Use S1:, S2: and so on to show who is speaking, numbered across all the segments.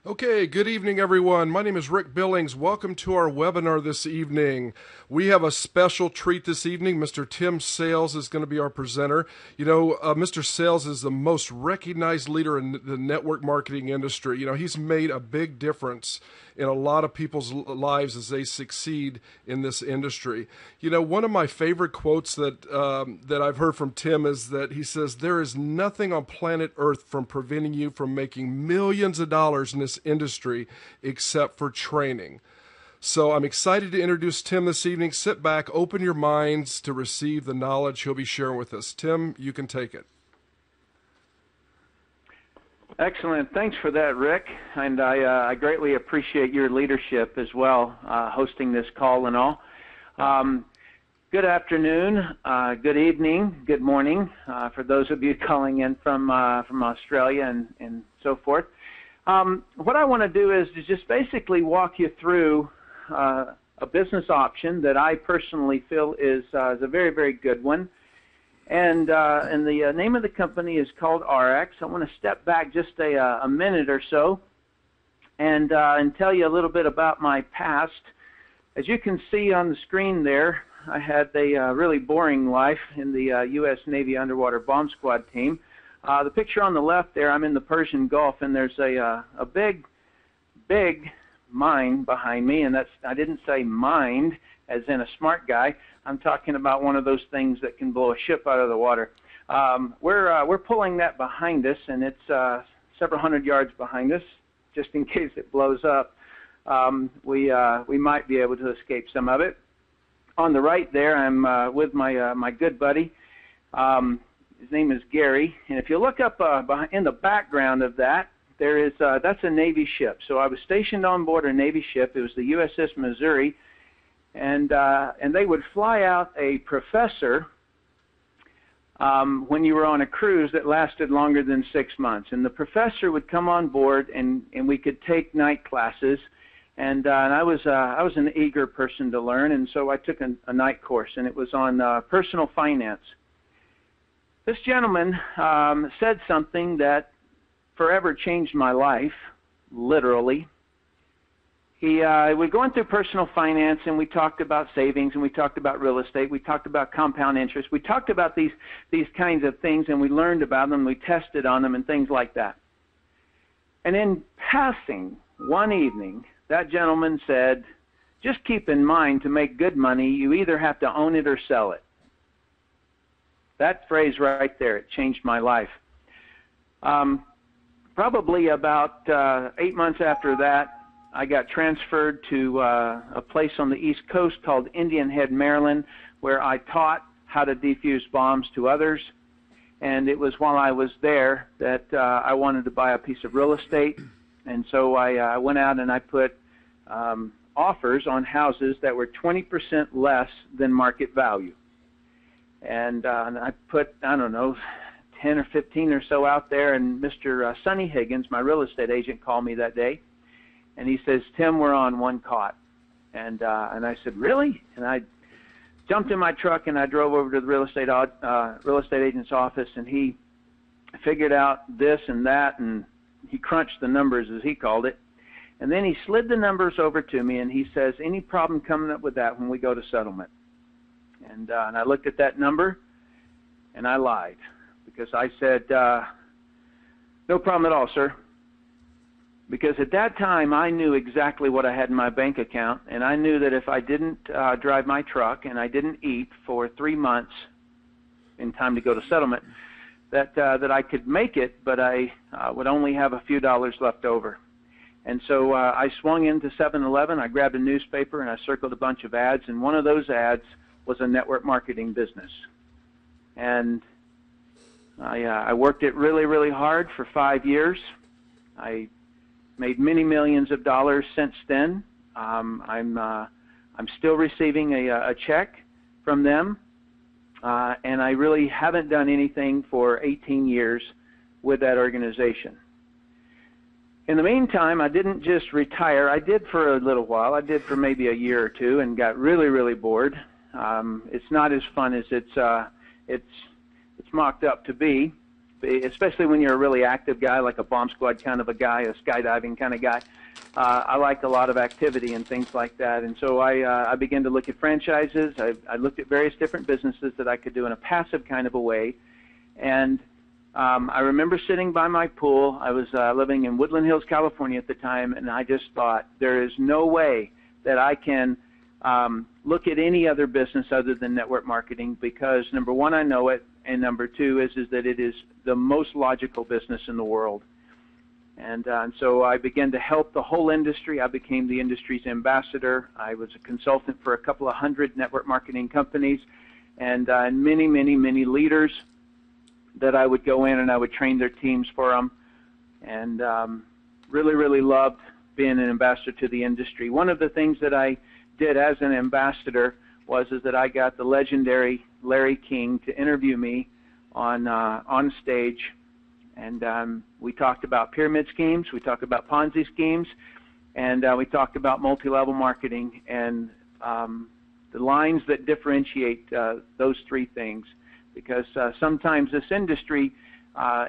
S1: Okay, good evening, everyone. My name is Rick Billings. Welcome to our webinar this evening. We have a special treat this evening. Mr. Tim Sales is going to be our presenter. You know, Mr. Sales is the most recognized leader in the network marketing industry. You know, he's made a big difference in a lot of people's lives as they succeed in this industry. You know, one of my favorite quotes that I've heard from Tim is that he says, "There is nothing on planet Earth from preventing you from making millions of dollars in this industry except for training." So I'm excited to introduce Tim this evening. Sit back, open your minds to receive the knowledge he'll be sharing with us. Tim, you can take it.
S2: Excellent. Thanks for that, Rick. And I greatly appreciate your leadership as well, hosting this call and all. Good afternoon, good evening, good morning for those of you calling in from Australia and so forth. What I want to do is to just basically walk you through a business option that I personally feel is a very, very good one. And the name of the company is called ARIIX. I want to step back just a minute or so and tell you a little bit about my past. As you can see on the screen there, I had a really boring life in the U.S. Navy Underwater Bomb Squad team. The picture on the left there, I'm in the Persian Gulf, and there's a big mine behind me, and I didn't say mind as in a smart guy. I'm talking about one of those things that can blow a ship out of the water. We're pulling that behind us, and it's several hundred yards behind us, just in case it blows up. We might be able to escape some of it. On the right there, I'm with my good buddy. His name is Gary, and if you look up in the background of that, there is that's a Navy ship. So I was stationed on board a Navy ship. It was the USS Missouri, and they would fly out a professor when you were on a cruise that lasted longer than 6 months. And the professor would come on board, and we could take night classes. And I was an eager person to learn, and so I took a night course, and it was on personal finance. This gentleman said something that forever changed my life, literally. We were going through personal finance, and we talked about savings, and we talked about real estate, we talked about compound interest, we talked about these kinds of things, and we learned about them, we tested on them, and things like that. And in passing, one evening, that gentleman said, "Just keep in mind, to make good money, you either have to own it or sell it." That phrase right there, it changed my life. Probably about 8 months after that, I got transferred to a place on the East Coast called Indian Head, Maryland, where I taught how to defuse bombs to others. And it was while I was there that I wanted to buy a piece of real estate. And so I went out and I put offers on houses that were 20% less than market value. And I put, I don't know, 10 or 15 or so out there, and Mr. Sonny Higgins, my real estate agent, called me that day, and he says, "Tim, we're on one caught." And I said, "Really?" And I jumped in my truck and I drove over to the real estate agent's office, and he figured out this and that, and he crunched the numbers, as he called it. And then he slid the numbers over to me, and he says, "Any problem coming up with that when we go to settlement?" And I looked at that number, and I lied, because I said, "No problem at all, sir." Because at that time, I knew exactly what I had in my bank account, and I knew that if I didn't drive my truck and I didn't eat for 3 months in time to go to settlement, that I could make it, but I would only have a few dollars left over. And so I swung into 7-Eleven, I grabbed a newspaper, and I circled a bunch of ads, and one of those ads was a network marketing business. And I worked it really, really hard for 5 years. I made many millions of dollars since then. I'm still receiving a check from them, and I really haven't done anything for 18 years with that organization. In the meantime, I didn't just retire. I did for a little while. I did for maybe a year or two, and got really, really bored. It's not as fun as it's mocked up to be. especially when you're a really active guy, like a bomb squad kind of a guy, a skydiving kind of guy. I liked a lot of activity and things like that. And so I began to look at franchises. I looked at various different businesses that I could do in a passive kind of a way. And I remember sitting by my pool. I was living in Woodland Hills, California at the time, and I just thought, there is no way that I can look at any other business other than network marketing, because number one, I know it, and number two is that it is the most logical business in the world. And so I began to help the whole industry. I became the industry's ambassador. I was a consultant for a couple of hundred network marketing companies, and many, many, many leaders that I would go in and I would train their teams for them, and really, really loved being an ambassador to the industry. One of the things that I did as an ambassador is that I got the legendary Larry King to interview me on stage, and we talked about pyramid schemes, we talked about Ponzi schemes, and we talked about multi-level marketing and the lines that differentiate those three things. Because sometimes this industry,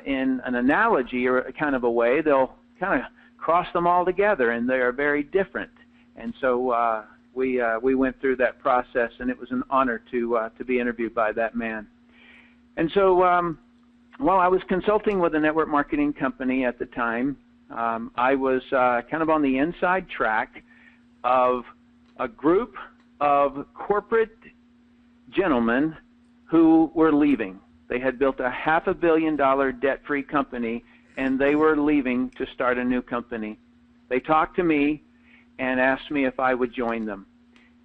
S2: in an analogy or a kind of a way, they'll kind of cross them all together, and they are very different. And so we went through that process, and it was an honor to be interviewed by that man. And so while I was consulting with a network marketing company at the time, I was kind of on the inside track of a group of corporate gentlemen who were leaving. They had built a $500 million debt-free company, and they were leaving to start a new company. They talked to me and asked me if I would join them.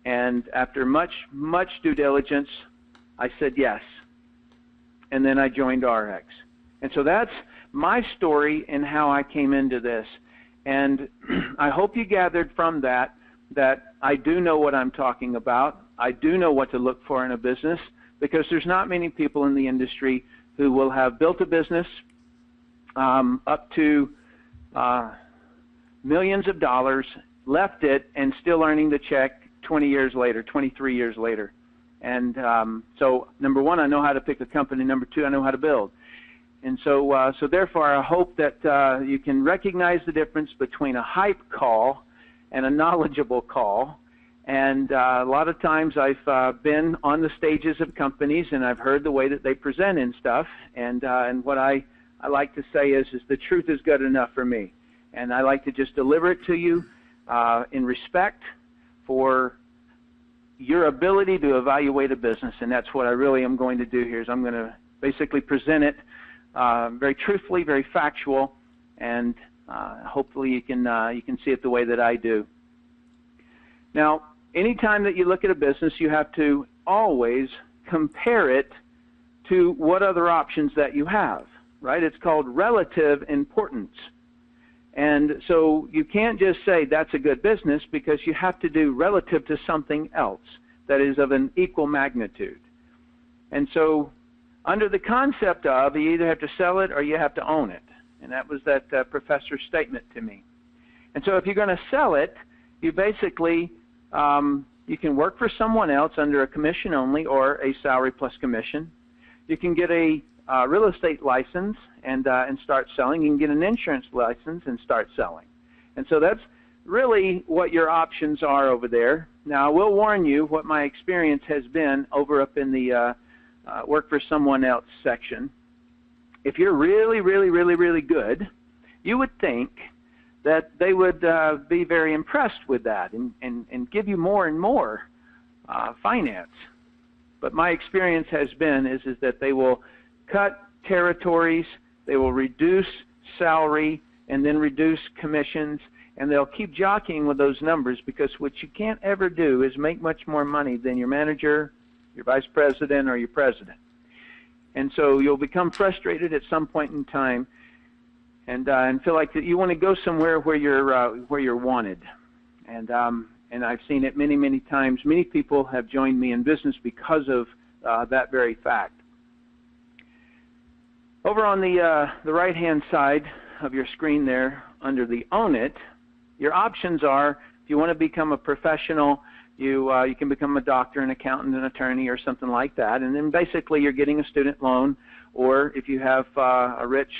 S2: And after much due diligence, I said yes. And then I joined ARIIX. And so that's my story and how I came into this. And I hope you gathered from that I do know what I'm talking about. I do know what to look for in a business, because there's not many people in the industry who will have built a business up to millions of dollars, left it, and still earning the check 20 years later, 23 years later. And so number one, I know how to pick a company. Number two, I know how to build. And so therefore, I hope that you can recognize the difference between a hype call and a knowledgeable call. And a lot of times I've been on the stages of companies, and I've heard the way that they present and stuff. And what I like to say is the truth is good enough for me. And I like to just deliver it to you in respect for your ability to evaluate a business. And that's what I really am going to do here, is I'm going to basically present it very truthfully, very factual, and hopefully you can see it the way that I do. Now, anytime that you look at a business, you have to always compare it to what other options that you have, right? It's called relative importance. And so you can't just say that's a good business, because you have to do relative to something else that is of an equal magnitude. And so under the concept of you either have to sell it or you have to own it. And that was that professor's statement to me. And so if you're going to sell it, you basically you can work for someone else under a commission only or a salary plus commission. You can get a real estate license and start selling. You can get an insurance license and start selling. And so that's really what your options are over there. Now, I will warn you what my experience has been over up in the work for someone else section. If you're really, really, really, really good, you would think that they would be very impressed with that and give you more and more finance. But my experience has been is that they will cut territories, they will reduce salary, and then reduce commissions, and they'll keep jockeying with those numbers, because what you can't ever do is make much more money than your manager, your vice president, or your president. And so you'll become frustrated at some point in time, and feel like that you want to go somewhere where you're wanted. And I've seen it many, many times. Many people have joined me in business because of that very fact. Over on the right-hand side of your screen there, under the Own It, your options are, if you want to become a professional, you can become a doctor, an accountant, an attorney, or something like that. And then basically you're getting a student loan, or if you have a rich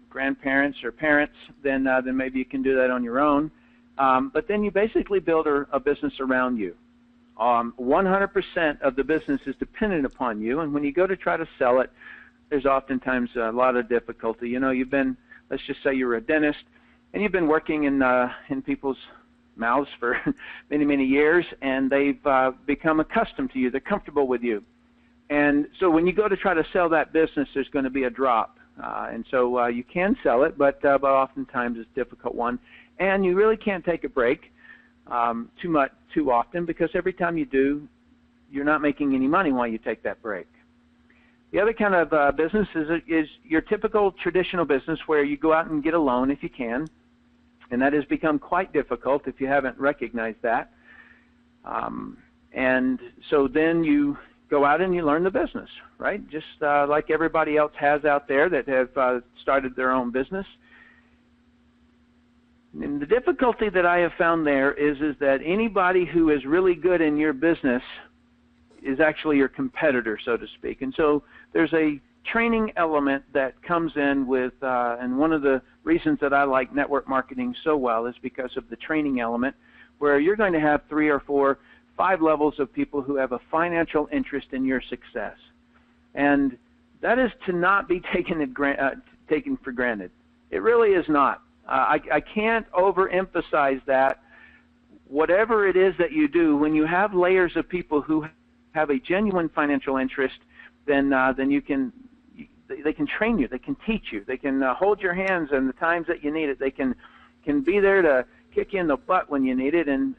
S2: grandparents or parents, then maybe you can do that on your own. But then you basically build a business around you. 100% of the business is dependent upon you, and when you go to try to sell it, there's oftentimes a lot of difficulty. You know, you've been, let's just say you're a dentist, and you've been working in people's mouths for many, many years, and they've become accustomed to you. They're comfortable with you. And so when you go to try to sell that business, there's going to be a drop. And so you can sell it, but oftentimes it's a difficult one. And you really can't take a break too often, because every time you do, you're not making any money while you take that break. The other kind of business is your typical traditional business where you go out and get a loan if you can, and that has become quite difficult if you haven't recognized that. And so then you go out and you learn the business, right? Just like everybody else has out there that have started their own business. And the difficulty that I have found there is that anybody who is really good in your business is actually your competitor, so to speak. And so there's a training element that comes in with, and one of the reasons that I like network marketing so well is because of the training element, where you're going to have 3 or 4, 5 levels of people who have a financial interest in your success. And that is to not be taken for granted. It really is not. I can't overemphasize that. Whatever it is that you do, when you have layers of people who have a genuine financial interest, then they can train you, they can teach you, they can hold your hands in the times that you need it, they can be there to kick you in the butt when you need it, and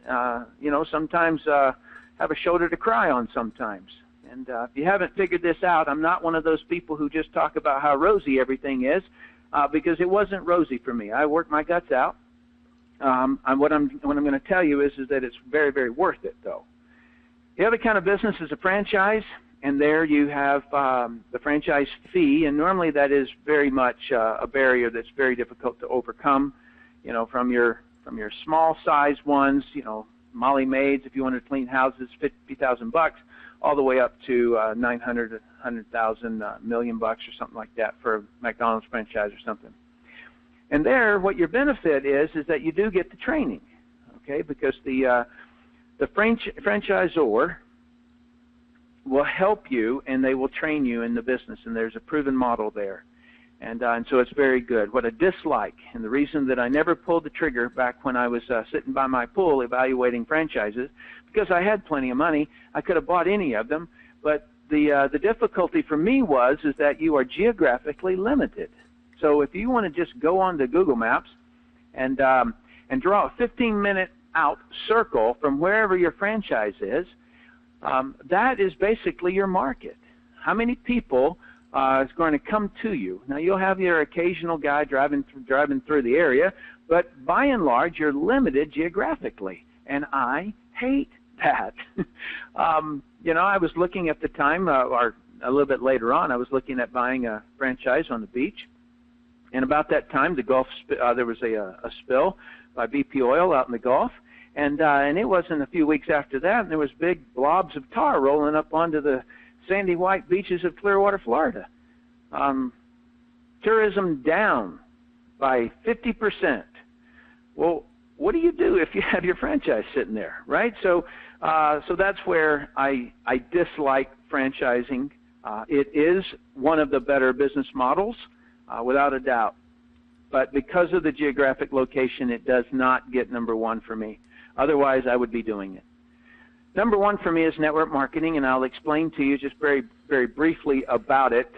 S2: sometimes have a shoulder to cry on sometimes. And if you haven't figured this out, I'm not one of those people who just talk about how rosy everything is, because it wasn't rosy for me. I worked my guts out. What I'm going to tell you is that it's very, very worth it, though. The other kind of business is a franchise, and there you have the franchise fee, and normally that is very much a barrier that's very difficult to overcome. You know, from your small size ones, you know, Molly Maids, if you want to clean houses, $50,000, all the way up to 900, 100,000, million bucks or something like that for a McDonald's franchise or something. And there, what your benefit is that you do get the training, okay? Because the franchisor will help you, and they will train you in the business, and there's a proven model there. And so it's very good. What I dislike, and the reason that I never pulled the trigger back when I was sitting by my pool evaluating franchises, because I had plenty of money, I could have bought any of them, but the difficulty for me is that you are geographically limited. So if you want to just go on to Google Maps and draw a 15-minute out circle from wherever your franchise is, that is basically your market. How many people is going to come to you? Now, you'll have your occasional guy driving through the area, but by and large, you're limited geographically, and I hate that. I was looking at the time, or a little bit later on, I was looking at buying a franchise on the beach, and about that time, the Gulf, there was a spill by BP Oil out in the Gulf, and it wasn't a few weeks after that, and there was big blobs of tar rolling up onto the sandy white beaches of Clearwater, Florida. Tourism down by 50%. Well, what do you do if you have your franchise sitting there, right? So that's where I dislike franchising. It is one of the better business models, without a doubt. But because of the geographic location, it does not get number one for me. Otherwise, I would be doing it. Number one for me is network marketing, and I'll explain to you just very, very briefly about it.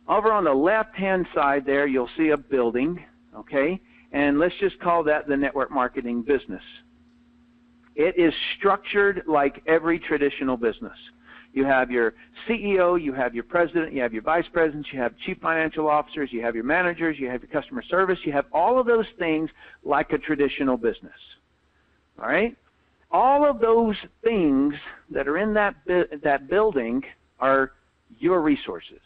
S2: Over on the left-hand side there, you'll see a building, okay? And let's just call that the network marketing business. It is structured like every traditional business. You have your CEO, you have your president, you have your vice presidents, you have chief financial officers, you have your managers, you have your customer service, you have all of those things like a traditional business, all right? All of those things that are in that building are your resources,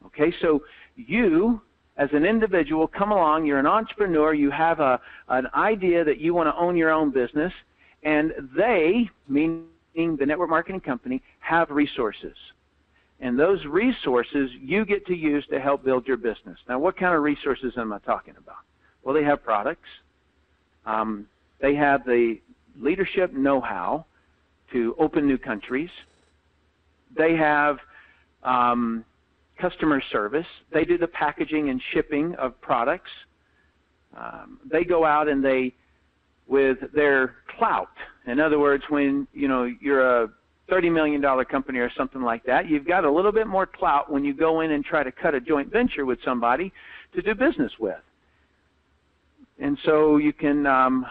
S2: okay? So you, as an individual, come along, you're an entrepreneur, you have an idea that you want to own your own business, and they, meaning the network marketing company, have resources. And those resources you get to use to help build your business. Now, what kind of resources am I talking about? Well, they have products. They have the leadership know-how to open new countries. They have customer service. They do the packaging and shipping of products. They go out and they, with their clout, in other words, when you're a $30 million company or something like that, you've got a little bit more clout when you go in and try to cut a joint venture with somebody to do business with. And so you can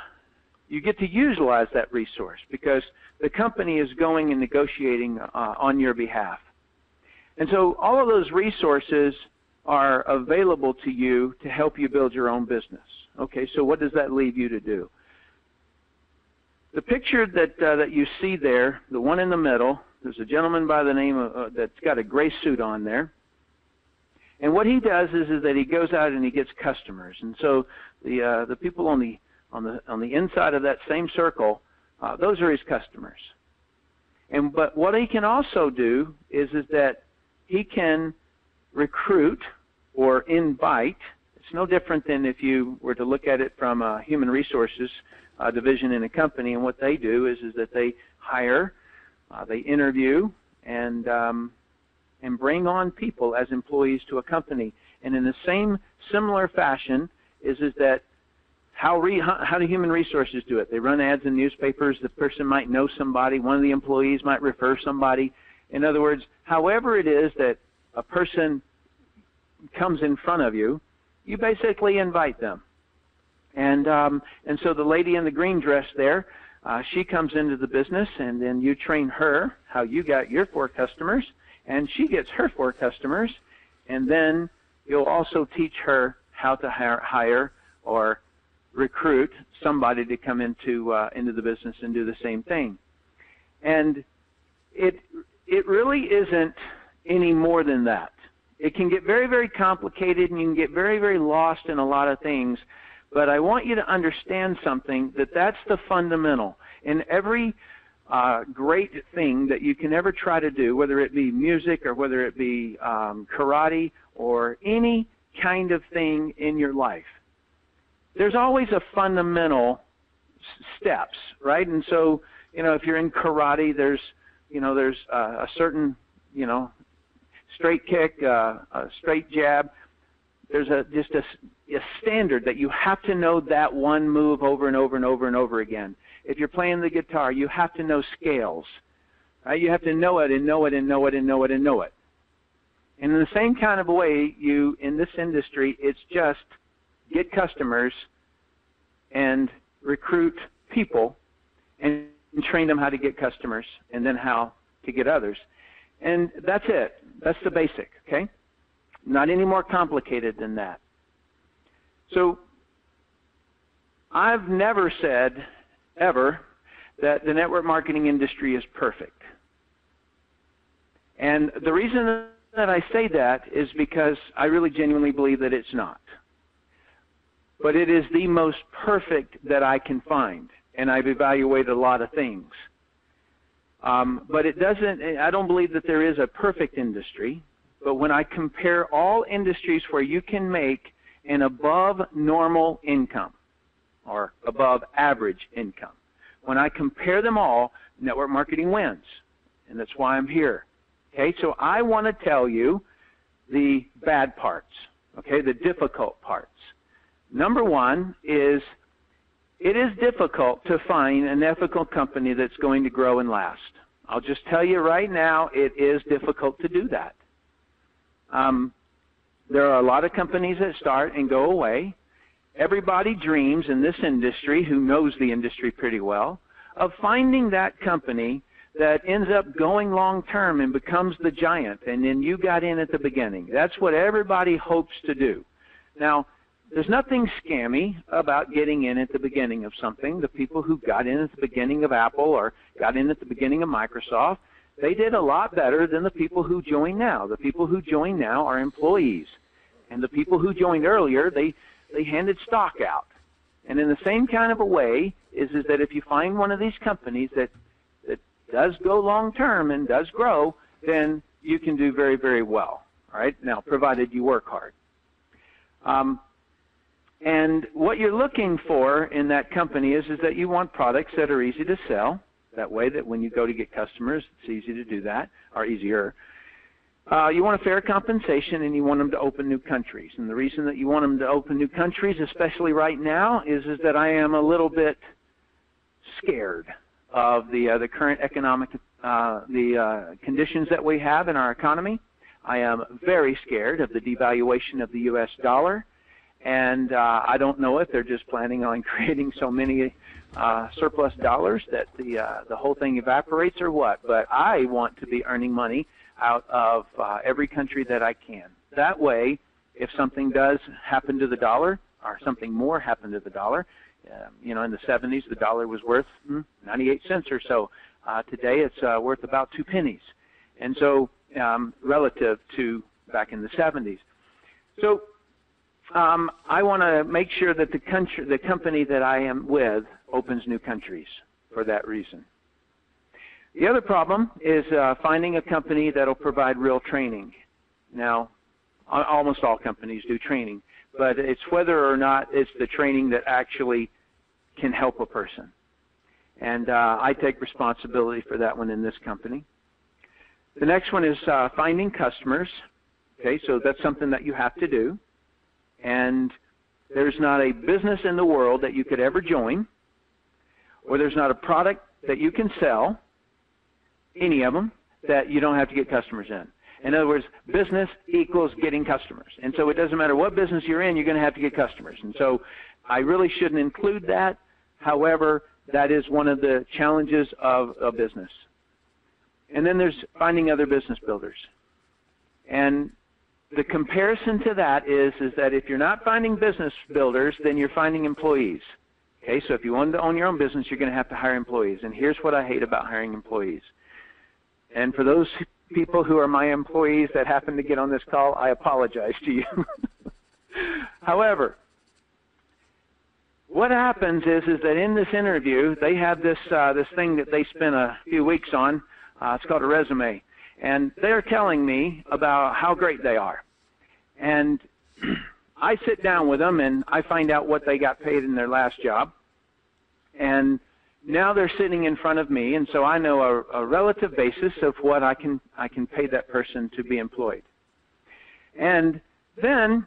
S2: you get to utilize that resource because the company is going and negotiating on your behalf. And so all of those resources are available to you to help you build your own business. Okay, so what does that leave you to do? The picture that you see there, the one in the middle, there's a gentleman by the name of that's got a gray suit on there. And what he does is that he goes out and he gets customers. And so the people on the inside of that same circle, those are his customers. But what he can also do is that he can recruit or invite. It's no different than if you were to look at it from a human resources division in a company, and what they do is that they hire, they interview, and bring on people as employees to a company. And in the same similar fashion is that how do human resources do it? They run ads in newspapers. The person might know somebody. One of the employees might refer somebody. In other words, however it is that a person comes in front of you, you basically invite them. And so the lady in the green dress there, she comes into the business, and then you train her how you got your 4 customers, and she gets her 4 customers, and then you'll also teach her how to hire or recruit somebody to come into the business and do the same thing. And it really isn't any more than that. It can get very, very complicated, and you can get very, very lost in a lot of things. But I want you to understand something, that's the fundamental. In every great thing that you can ever try to do, whether it be music or whether it be karate or any kind of thing in your life, there's always a fundamental steps, right? And so, if you're in karate, there's a certain, straight kick, a straight jab. There's just a standard that you have to know that one move over and over and over and over again. If you're playing the guitar, you have to know scales. Right? You have to know it and know it and know it and know it and know it. And in the same kind of a way, in this industry, it's just get customers and recruit people and train them how to get customers and then how to get others. And that's it. That's the basic, okay? Not any more complicated than that. So I've never said, ever, that the network marketing industry is perfect. And the reason that I say that is because I really genuinely believe that it's not. But it is the most perfect that I can find, and I've evaluated a lot of things. But I don't believe that there is a perfect industry. But when I compare all industries where you can make an above normal income or above average income, when I compare them all, network marketing wins. And that's why I'm here. Okay, so I want to tell you the bad parts, okay, the difficult parts. Number one is it is difficult to find an ethical company that's going to grow and last. I'll just tell you right now, it is difficult to do that. There are a lot of companies that start and go away. Everybody dreams in this industry, who knows the industry pretty well, of finding that company that ends up going long term and becomes the giant, and then you got in at the beginning. That's what everybody hopes to do. Now, there's nothing scammy about getting in at the beginning of something. The people who got in at the beginning of Apple or got in at the beginning of Microsoft, they did a lot better than the people who join now. The people who join now are employees. And the people who joined earlier, they handed stock out. And in the same kind of a way is that if you find one of these companies that does go long term and does grow, then you can do very, very well. All right, now, provided you work hard. And what you're looking for in that company is that you want products that are easy to sell. That way that when you go to get customers, it's easy to do that, or easier. You want a fair compensation, and you want them to open new countries. And the reason that you want them to open new countries, especially right now, is that I am a little bit scared of the current economic conditions that we have in our economy. I am very scared of the devaluation of the U.S. dollar, and I don't know if they're just planning on creating so many surplus dollars that the whole thing evaporates or what. But I want to be earning money out of every country that I can. That way, if something does happen to the dollar, or something more happen to the dollar, in the 70s, the dollar was worth 98 cents or so. Today, it's worth about 2 pennies. And so, relative to back in the 70s. So, I want to make sure that the company that I am with opens new countries for that reason. The other problem is finding a company that will provide real training. Now, almost all companies do training, but it's whether or not it's the training that actually can help a person. And I take responsibility for that one in this company. The next one is finding customers. Okay, so that's something that you have to do. And there's not a business in the world that you could ever join, or there's not a product that you can sell, any of them, that you don't have to get customers in. In other words, business equals getting customers. And so it doesn't matter what business you're in, you're going to have to get customers. And so I really shouldn't include that. However, that is one of the challenges of a business. And then there's finding other business builders. And the comparison to that is that if you're not finding business builders, then you're finding employees. Okay, so if you want to own your own business, you're going to have to hire employees. And here's what I hate about hiring employees. And for those people who are my employees that happen to get on this call, I apologize to you. However, what happens is that in this interview, they have this thing that they spent a few weeks on. It's called a resume. And they're telling me about how great they are. And I sit down with them, and I find out what they got paid in their last job. And now they're sitting in front of me, and so I know a relative basis of what I can pay that person to be employed. And then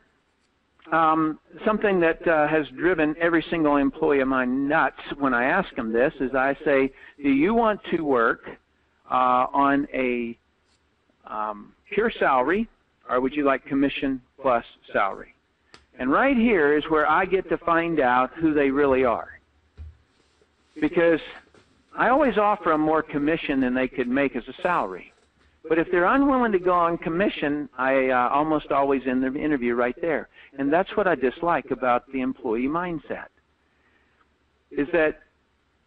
S2: something that has driven every single employee of mine nuts when I ask them this is I say, do you want to work on a pure salary, or would you like commission plus salary? And right here is where I get to find out who they really are. Because I always offer them more commission than they could make as a salary. But if they're unwilling to go on commission, I almost always end the interview right there. And that's what I dislike about the employee mindset, is that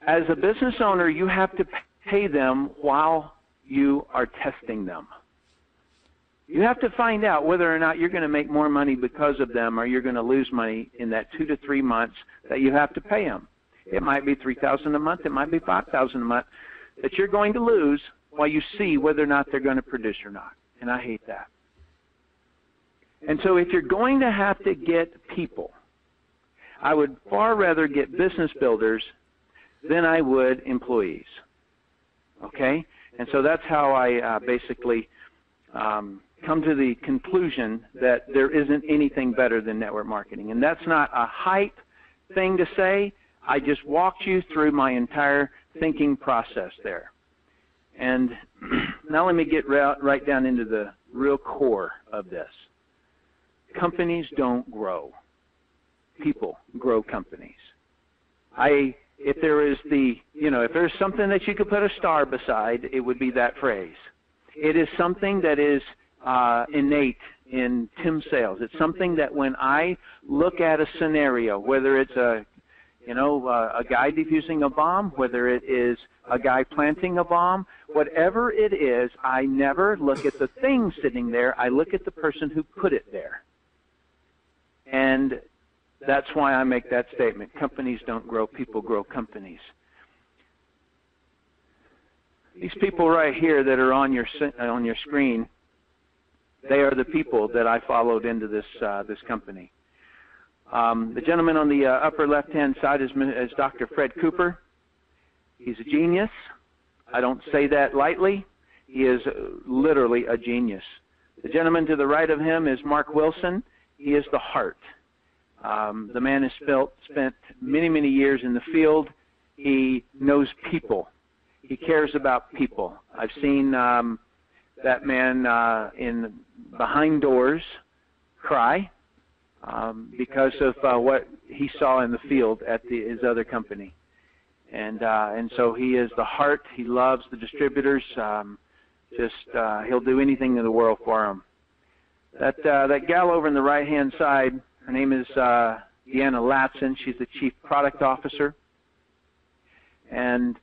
S2: as a business owner, you have to pay them while you are testing them. You have to find out whether or not you're going to make more money because of them, or you're going to lose money in that 2 to 3 months that you have to pay them. It might be $3,000 a month. It might be $5,000 a month that you're going to lose while you see whether or not they're going to produce or not. And I hate that. And so if you're going to have to get people, I would far rather get business builders than I would employees. Okay? And so that's how I basically come to the conclusion that there isn't anything better than network marketing. And that's not a hype thing to say. I just walked you through my entire thinking process there. And now let me get right down into the real core of this. Companies don't grow. People grow companies. If there is if there's something that you could put a star beside, it would be that phrase. It is something that is innate in Tim Sales. It's something that when I look at a scenario, whether it's a guy defusing a bomb, whether it is a guy planting a bomb, whatever it is, I never look at the thing sitting there. I look at the person who put it there. And that's why I make that statement. Companies don't grow, people grow companies. These people right here that are on your screen, They are the people that I followed into this company. The gentleman on the upper left-hand side is Dr. Fred Cooper. He's a genius. I don't say that lightly. He is literally a genius. The gentleman to the right of him is Mark Wilson. He is the heart. The man has spent many, many years in the field. He knows people. He cares about people. I've seen that man in behind doors cry because of what he saw in the field at his other company. And so he is the heart. He loves the distributors. He'll do anything in the world for them. That gal over on the right-hand side, her name is Deanna Latson. She's the Chief Product Officer. And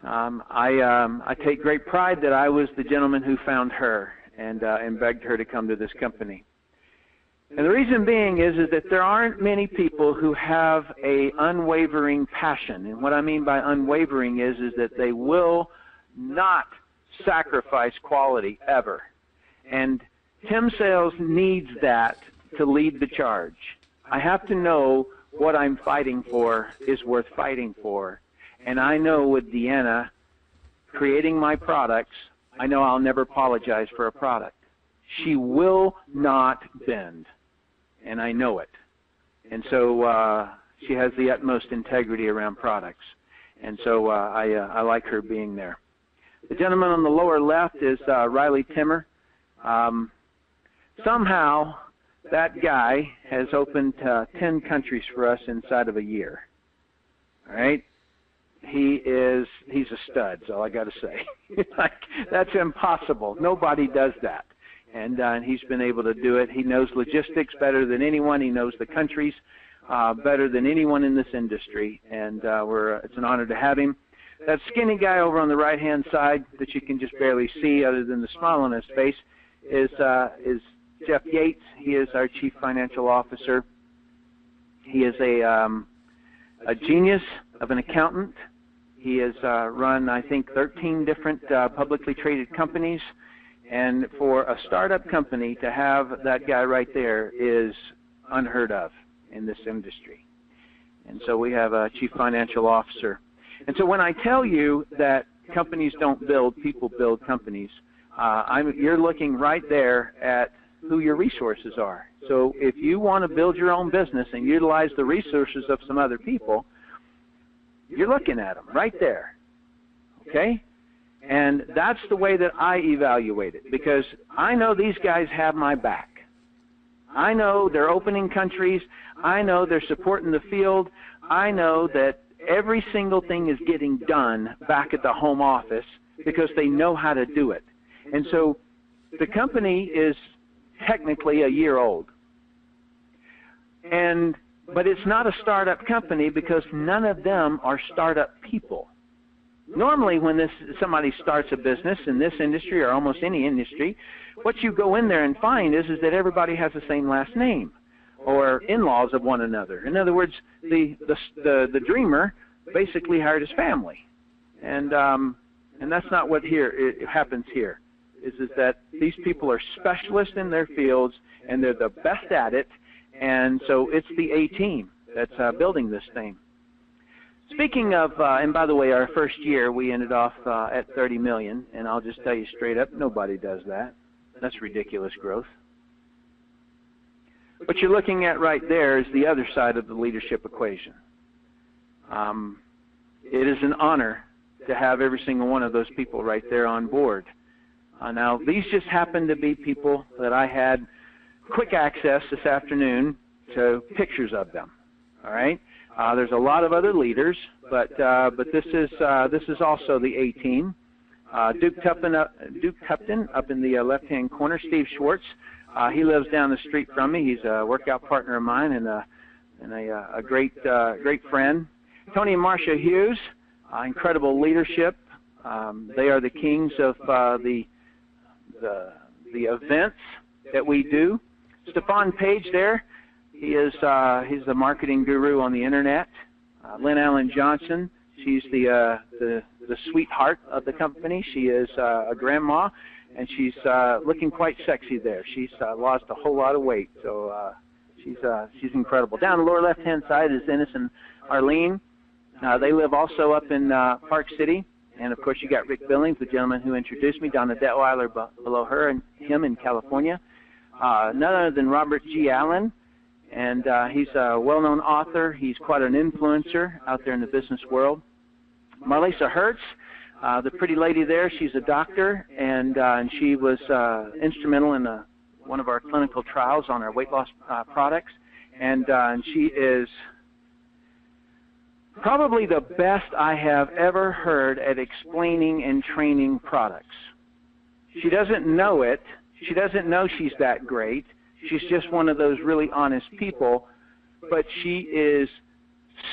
S2: I take great pride that I was the gentleman who found her and begged her to come to this company. And the reason being is that there aren't many people who have a unwavering passion. And what I mean by unwavering is that they will not sacrifice quality ever. And Tim Sales needs that to lead the charge. I have to know what I'm fighting for is worth fighting for. And I know with Deanna creating my products, I know I'll never apologize for a product. She will not bend, and I know it. And so she has the utmost integrity around products. And so I like her being there. The gentleman on the lower left is Riley Timmer. Somehow that guy has opened 10 countries for us inside of a year. All right? He's a stud, is all I got to say. That's impossible. Nobody does that. And he's been able to do it. He knows logistics better than anyone. He knows the countries better than anyone in this industry. And it's an honor to have him. That skinny guy over on the right-hand side that you can just barely see other than the smile on his face is Jeff Yates. He is our Chief Financial Officer. He is a genius of an accountant. He has run, I think, 13 different publicly traded companies. And for a startup company to have that guy right there is unheard of in this industry. And so we have a Chief Financial Officer. And so when I tell you that companies don't build, people build companies, you're looking right there at who your resources are. So if you want to build your own business and utilize the resources of some other people, you're looking at them right there, okay? And that's the way that I evaluate it, because I know these guys have my back. I know they're opening countries. I know they're supporting the field. I know that every single thing is getting done back at the home office because they know how to do it. And so the company is technically a year old. But it's not a startup company because none of them are startup people. Normally when somebody starts a business in this industry or almost any industry, what you go in there and find is that everybody has the same last name or in-laws of one another. In other words, the dreamer basically hired his family. And that's not what it happens here. Is that these people are specialists in their fields and they're the best at it. And so it's the A team that's building this thing. Speaking of, and by the way, our first year we ended off at 30 million, and I'll just tell you straight up, nobody does that. That's ridiculous growth. What you're looking at right there is the other side of the leadership equation. It is an honor to have every single one of those people right there on board. Now, these just happen to be people that I had quick access this afternoon to pictures of them. All right. There's a lot of other leaders, but this is also the A team. Duke Tupton up in the left-hand corner. Steve Schwartz, he lives down the street from me. He's a workout partner of mine and a great friend. Tony and Marcia Hughes, incredible leadership. They are the kings of the events that we do. Stefan Page there, he's the marketing guru on the internet. Lynn Allen Johnson, she's the sweetheart of the company. She is a grandma, and she's looking quite sexy there. She's lost a whole lot of weight, so she's incredible. Down the lower left-hand side is Ennis and Arlene. They live also up in Park City. And, of course, you got Rick Billings, the gentleman who introduced me, Donna Detweiler below her and him in California. None other than Robert G. Allen, and he's a well-known author. He's quite an influencer out there in the business world. Marlisa Hertz, the pretty lady there, she's a doctor, and she was instrumental in one of our clinical trials on our weight loss products. And she is probably the best I have ever heard at explaining and training products. She doesn't know it. She doesn't know she's that great. She's just one of those really honest people, but she is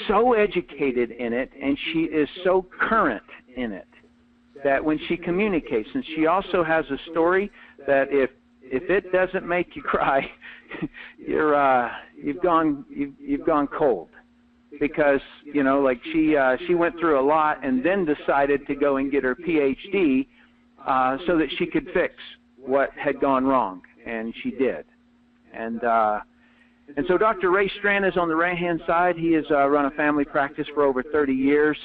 S2: so educated in it, and she is so current in it that when she communicates, and she also has a story that if it doesn't make you cry, you've gone cold. Because, you know, like she went through a lot and then decided to go and get her PhD so that she could fix what had gone wrong, and she did. And so Dr. Ray Strand is on the right-hand side. He has run a family practice for over 30 years.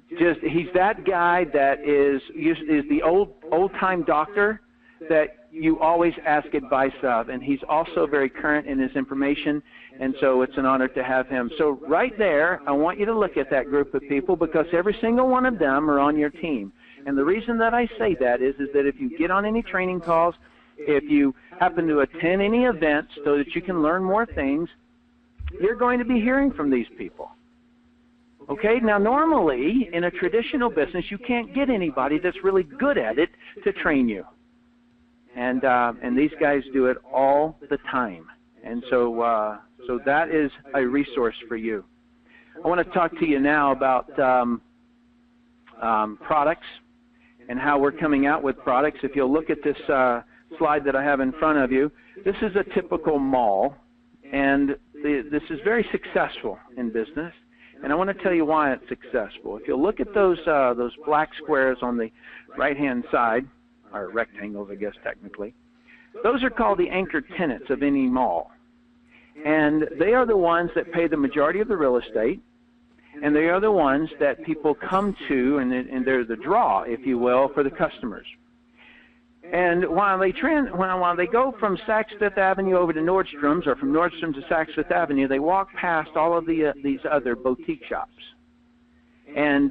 S2: He's that guy that is the old-time doctor that you always ask advice of, and he's also very current in his information, and so it's an honor to have him. So right there, I want you to look at that group of people, because every single one of them are on your team. And the reason that I say that is that if you get on any training calls, if you happen to attend any events so that you can learn more things, you're going to be hearing from these people. Okay, now normally in a traditional business, you can't get anybody that's really good at it to train you. And these guys do it all the time. And so that is a resource for you. I want to talk to you now about products and how we're coming out with products. If you'll look at this slide that I have in front of you, this is a typical mall, and this is very successful in business. And I want to tell you why it's successful. If you'll look at those black squares on the right-hand side, or rectangles, I guess, technically. Those are called the anchor tenants of any mall. And they are the ones that pay the majority of the real estate, and they are the ones that people come to, and they're the draw, if you will, for the customers. And while they go from Saks Fifth Avenue over to Nordstrom's, or from Nordstrom's to Saks Fifth Avenue, they walk past all of these other boutique shops. And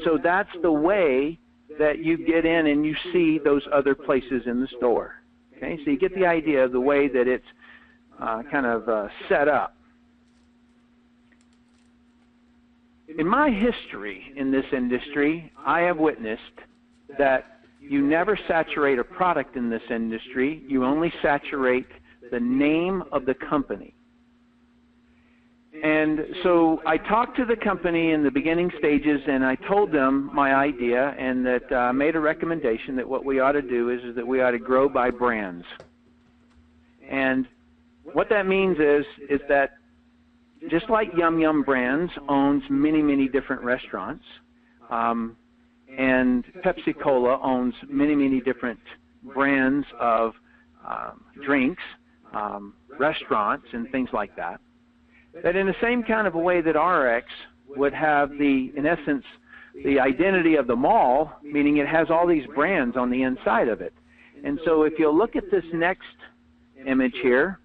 S2: so that's the way that you get in and you see those other places in the store. Okay, so you get the idea of the way that it's kind of set up. In my history in this industry, I have witnessed that you never saturate a product in this industry. You only saturate the name of the company. And so I talked to the company in the beginning stages, and I told them my idea, and that I made a recommendation that what we ought to do is that we ought to grow by brands. And what that means is that just like Yum Yum Brands owns many, many different restaurants, and Pepsi-Cola owns many, many different brands of drinks, restaurants, and things like that, that in the same kind of a way that ARIIX would have in essence, the identity of the mall, meaning it has all these brands on the inside of it. And so if you'll look at this next image here,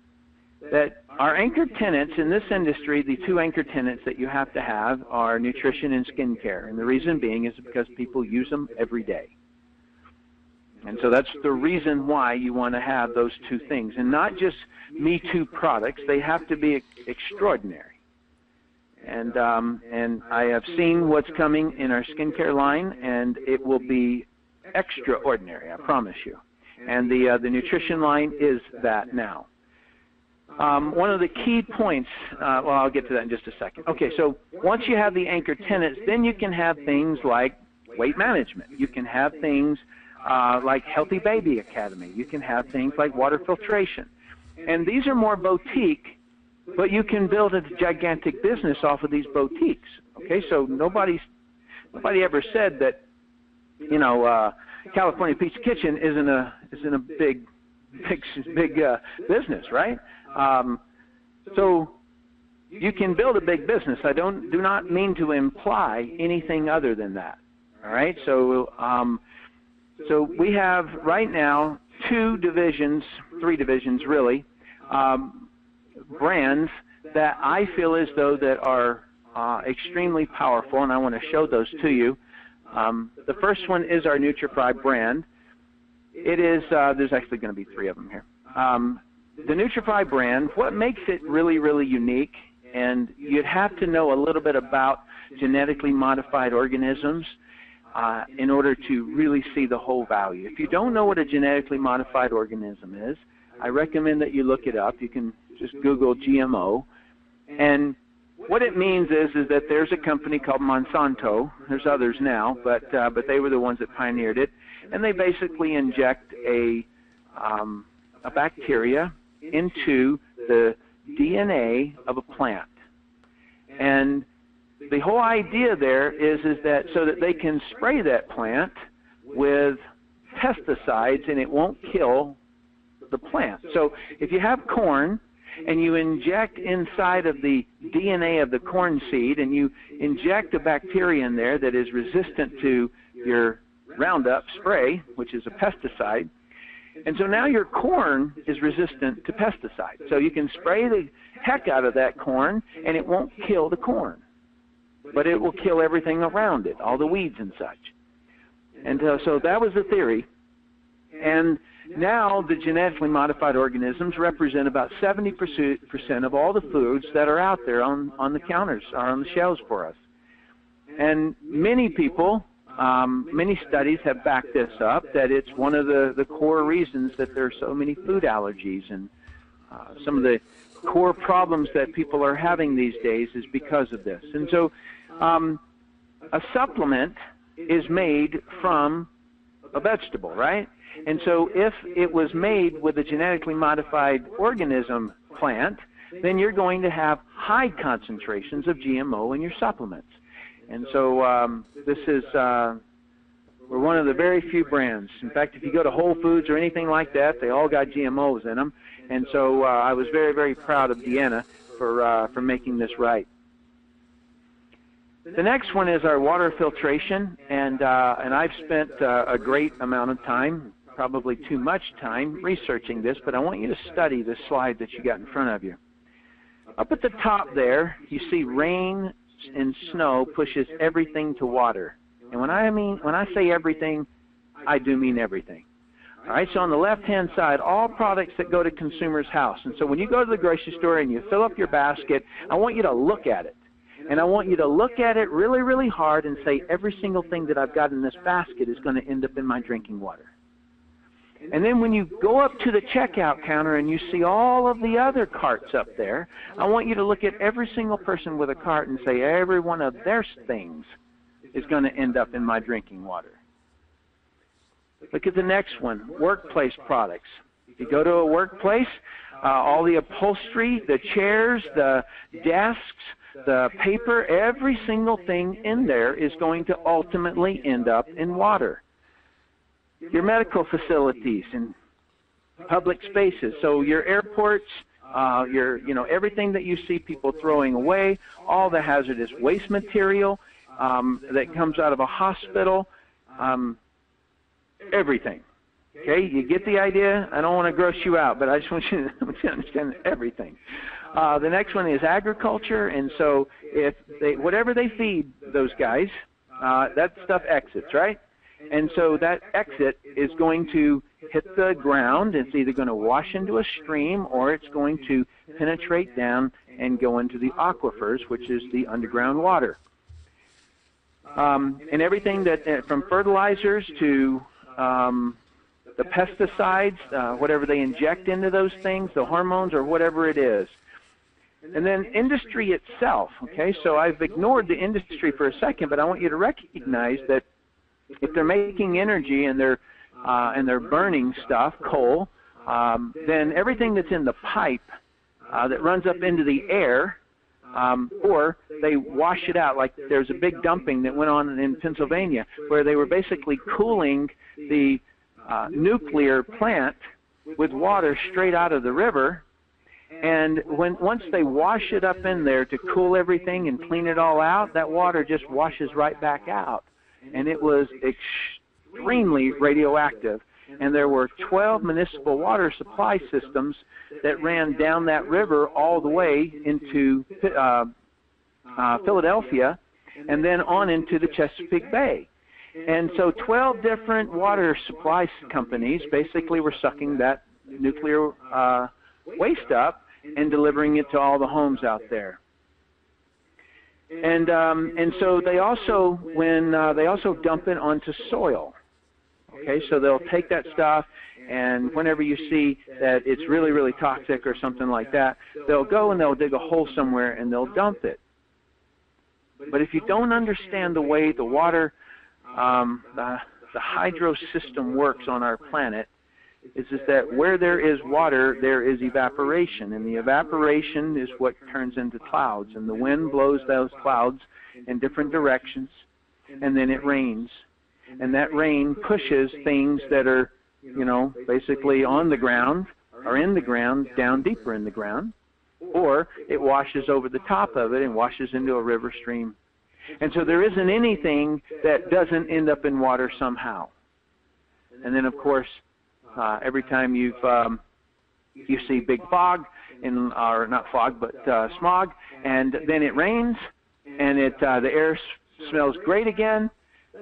S2: that our anchor tenants in this industry, the two anchor tenants that you have to have are nutrition and skincare. And the reason being is because people use them every day. And so that's the reason why you want to have those two things. And not just Me Too products, they have to be extraordinary. And I have seen what's coming in our skincare line, and it will be extraordinary, I promise you. And the nutrition line is that now. One of the key points, well, I'll get to that in just a second. Okay, so once you have the anchor tenants, then you can have things like weight management. You can have things like Healthy Baby Academy. You can have things like water filtration. And these are more boutique, but you can build a gigantic business off of these boutiques. Okay, so nobody ever said that, you know, California Pizza Kitchen isn't a big business, right? So you can build a big business. I do not mean to imply anything other than that. All right. So so we have right now three divisions really, brands that I feel as though that are extremely powerful, and I want to show those to you. The first one is our NutriFry brand. It is there's actually going to be three of them here. The NutriFry brand, what makes it really, really unique, and you'd have to know a little bit about genetically modified organisms in order to really see the whole value. If you don't know what a genetically modified organism is, I recommend that you look it up. You can just Google GMO. And what it means is that there's a company called Monsanto. There's others now, but they were the ones that pioneered it. And they basically inject a bacteria into the DNA of a plant. And the whole idea there is that so that they can spray that plant with pesticides and it won't kill the plant. So if you have corn and you inject inside of the DNA of the corn seed and you inject a bacteria in there that is resistant to your Roundup spray, which is a pesticide, and so now your corn is resistant to pesticides. So you can spray the heck out of that corn and it won't kill the corn, but it will kill everything around it, all the weeds and such. And so that was the theory. And now the genetically modified organisms represent about 70% of all the foods that are out there on the counters or on the shelves for us. And many people, many studies have backed this up, that it's one of the core reasons that there are so many food allergies, and some of the core problems that people are having these days is because of this. And so a supplement is made from a vegetable, right? And so if it was made with a genetically modified organism plant, then you're going to have high concentrations of GMO in your supplements. And so this is, we're one of the very few brands. In fact, if you go to Whole Foods or anything like that, they all got GMOs in them. And so I was very, very proud of Deanna for making this right. The next one is our water filtration, and I've spent a great amount of time, probably too much time, researching this, but I want you to study this slide that you got in front of you. Up at the top there, you see rain and snow pushes everything to water. And when I say everything, I do mean everything. All right, so on the left-hand side, all products that go to consumer's house. And so when you go to the grocery store and you fill up your basket, I want you to look at it. And I want you to look at it really, really hard and say, every single thing that I've got in this basket is going to end up in my drinking water. And then when you go up to the checkout counter and you see all of the other carts up there, I want you to look at every single person with a cart and say, every one of their things is going to end up in my drinking water. Look at the next one, workplace products. If you go to a workplace, all the upholstery, the chairs, the desks, the paper, every single thing in there is going to ultimately end up in water. Your medical facilities and public spaces, so your airports, everything that you see people throwing away, all the hazardous waste material that comes out of a hospital, everything. Okay, you get the idea? I don't want to gross you out, but I just want you to understand everything. The next one is agriculture, and so if whatever they feed those guys, that stuff exits, right? And so that exit is going to hit the ground. It's either going to wash into a stream or it's going to penetrate down and go into the aquifers, which is the underground water. And everything that from fertilizers to the pesticides, whatever they inject into those things, the hormones or whatever it is. And then industry itself, okay? So I've ignored the industry for a second, but I want you to recognize that if they're making energy and they're burning stuff, coal, then everything that's in the pipe that runs up into the air or they wash it out. Like there's a big dumping that went on in Pennsylvania where they were basically cooling the nuclear plant with water straight out of the river. And once they wash it up in there to cool everything and clean it all out, that water just washes right back out. And it was extremely radioactive. And there were 12 municipal water supply systems that ran down that river all the way into Philadelphia and then on into the Chesapeake Bay. And so 12 different water supply companies basically were sucking that nuclear waste up and delivering it to all the homes out there. And so they also, they also dump it onto soil. Okay, so they'll take that stuff, and whenever you see that it's really, really toxic or something like that, they'll go and they'll dig a hole somewhere and they'll dump it. But if you don't understand the way the water, the hydro system works on our planet, is that where there is water, there is evaporation, and the evaporation is what turns into clouds, and the wind blows those clouds in different directions, and then it rains. And that rain pushes things that are, basically on the ground or in the ground down deeper in the ground, or it washes over the top of it and washes into a river stream. And so there isn't anything that doesn't end up in water somehow. And then, of course, every time you see big fog, or not fog, but smog, and then it rains, and the air smells great again.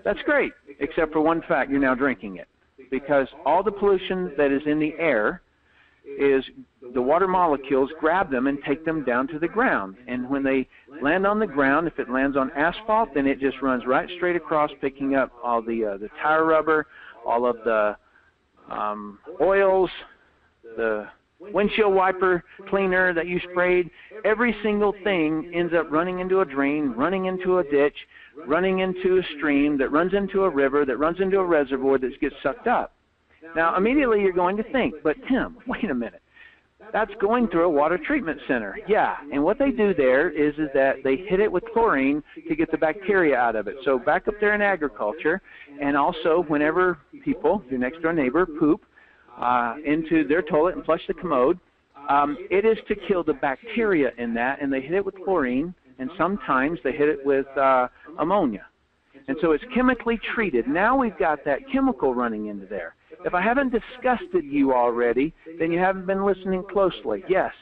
S2: That's great, except for one fact: you're now drinking it, because all the pollution that is in the air is the water molecules grab them and take them down to the ground. And when they land on the ground, if it lands on asphalt, then it just runs right straight across, picking up all the tire rubber, all of the oils, the windshield wiper cleaner that you sprayed. Every single thing ends up running into a drain, running into a ditch, running into a stream, that runs into a river, that runs into a reservoir, that gets sucked up. Now, immediately you're going to think, but Tim, wait a minute. That's going through a water treatment center. Yeah, and what they do there is that they hit it with chlorine to get the bacteria out of it. So back up there in agriculture, and also whenever people, your next door neighbor, poop into their toilet and flush the commode, it is to kill the bacteria in that, and they hit it with chlorine, and sometimes they hit it with ammonia. And so it's chemically treated. Now we've got that chemical running into there. If I haven't disgusted you already, then you haven't been listening closely. Yes,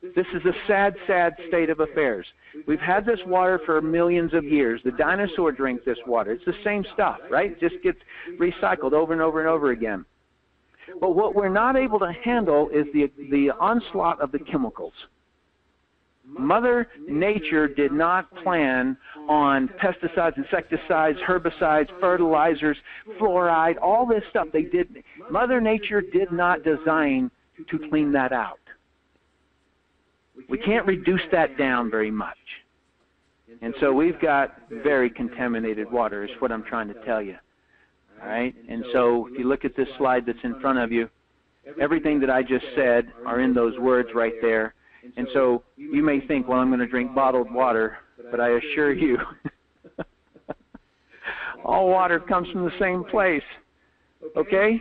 S2: this is a sad, sad state of affairs. We've had this water for millions of years. The dinosaur drank this water. It's the same stuff, right? It just gets recycled over and over and over again. But what we're not able to handle is the onslaught of the chemicals. Mother Nature did not plan on pesticides, insecticides, herbicides, fertilizers, fluoride, all this stuff. Mother Nature did not design to clean that out. We can't reduce that down very much. And so we've got very contaminated water, is what I'm trying to tell you. All right? And so if you look at this slide that's in front of you, everything that I just said are in those words right there. And so you may think, well, I'm going to drink bottled water, but I assure you, all water comes from the same place, okay?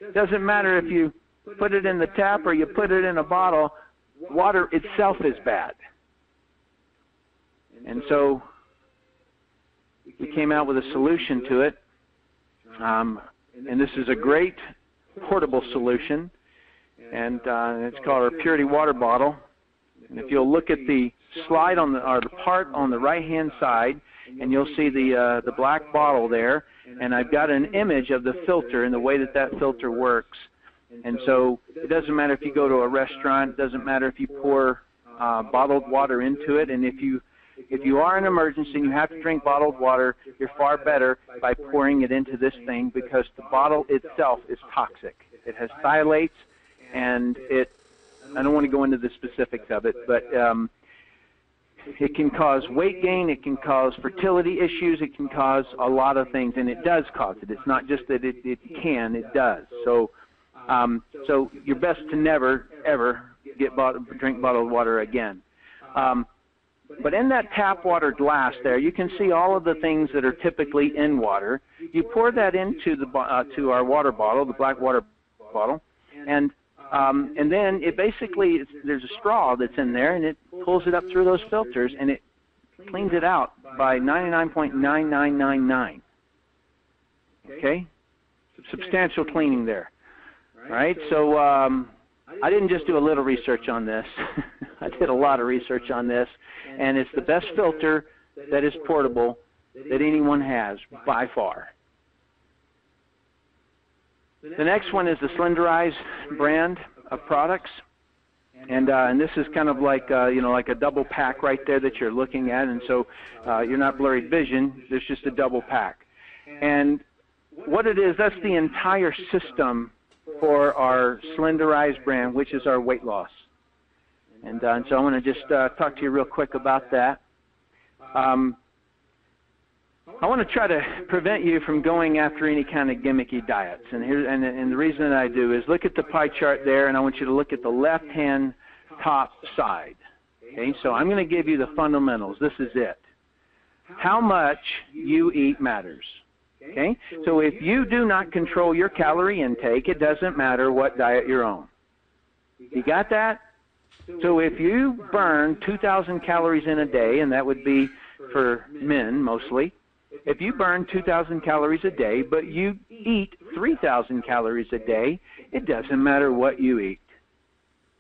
S2: It doesn't matter if you put it in the tap or you put it in a bottle, water itself is bad. And so we came out with a solution to it, and this is a great portable solution, and it's called our Purity Water Bottle. And if you'll look at the slide on the part on the right-hand side, and you'll see the black bottle there, and I've got an image of the filter and the way that filter works. And so it doesn't matter if you go to a restaurant, it doesn't matter if you pour bottled water into it, and if you are in an emergency and you have to drink bottled water, you're far better by pouring it into this thing, because the bottle itself is toxic. It has phthalates, and I don't want to go into the specifics of it, but it can cause weight gain, it can cause fertility issues, it can cause a lot of things, and it does cause it. It's not just that it can, it does. So you're best to never, ever drink bottled water again. But in that tap water glass there, you can see all of the things that are typically in water. You pour that into to our water bottle, the black water bottle, and then it basically, there's a straw that's in there, and it pulls it up through those filters, and it cleans it out by 99.9999. Okay? Substantial cleaning there. Right? So I didn't just do a little research on this. I did a lot of research on this, and it's the best filter that is portable that anyone has by far. The next one is the Slenderize brand of products, and this is kind of like like a double pack right there that you're looking at, and so you're not blurry vision. There's just a double pack, and what it is, that's the entire system for our Slenderize brand, which is our weight loss. And so I want to just talk to you real quick about that. I want to try to prevent you from going after any kind of gimmicky diets. And the reason that I do is look at the pie chart there, and I want you to look at the left-hand top side. Okay, so I'm going to give you the fundamentals. This is it. How much you eat matters. Okay, so if you do not control your calorie intake, it doesn't matter what diet you're on. You got that? So if you burn 2,000 calories in a day, and that would be for men mostly, if you burn 2,000 calories a day, but you eat 3,000 calories a day, it doesn't matter what you eat.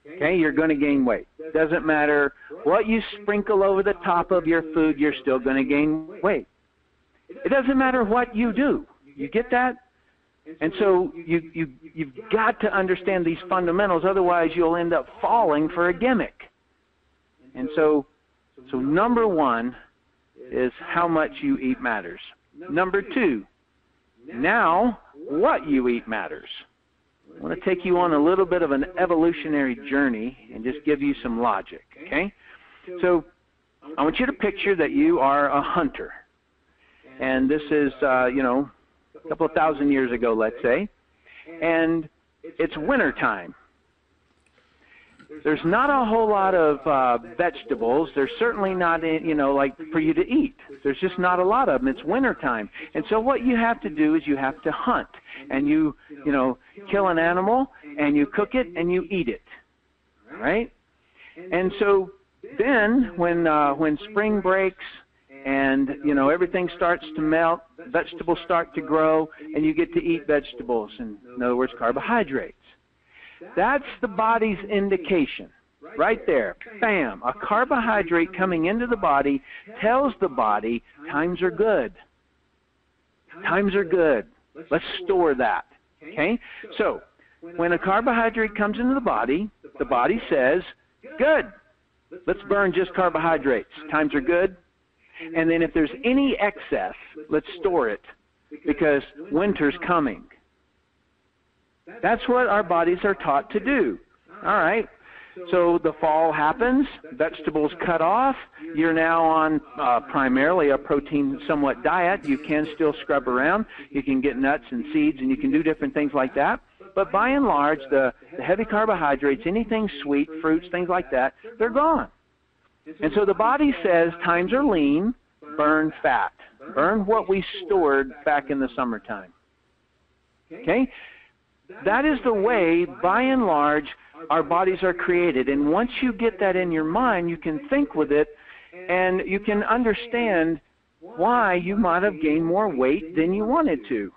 S2: Okay, you're going to gain weight. Doesn't matter what you sprinkle over the top of your food, you're still going to gain weight. It doesn't matter what you do. You get that? And so you've got to understand these fundamentals, otherwise you'll end up falling for a gimmick. And so number one is how much you eat matters. Number two, now what you eat matters. I want to take you on a little bit of an evolutionary journey and just give you some logic, okay? So I want you to picture that you are a hunter. And this is, a couple of thousand years ago, let's say, and it's winter time. There's not a whole lot of vegetables. There's certainly not, like for you to eat. There's just not a lot of them. It's winter time. And so what you have to do is you have to hunt, and you kill an animal, and you cook it, and you eat it, right? And so then when spring breaks, and everything starts to melt, vegetables start to grow, and you get to eat vegetables, in other words, carbohydrates. That's the body's indication right there. Bam, a carbohydrate coming into the body tells the body times are good. Times are good. Let's store that. Okay? So when a carbohydrate comes into the body says, good, let's burn just carbohydrates. Times are good. And then if there's any excess, let's store it, because winter's coming. That's what our bodies are taught to do. All right. So the fall happens, vegetables cut off. You're now on primarily a protein somewhat diet. You can still scrub around. You can get nuts and seeds, and you can do different things like that. But by and large, the heavy carbohydrates, anything sweet, fruits, things like that, they're gone. And so the body says times are lean, burn fat. Burn what we stored back in the summertime. Okay? That is the way, by and large, our bodies are created. And once you get that in your mind, you can think with it, and you can understand why you might have gained more weight than you wanted to.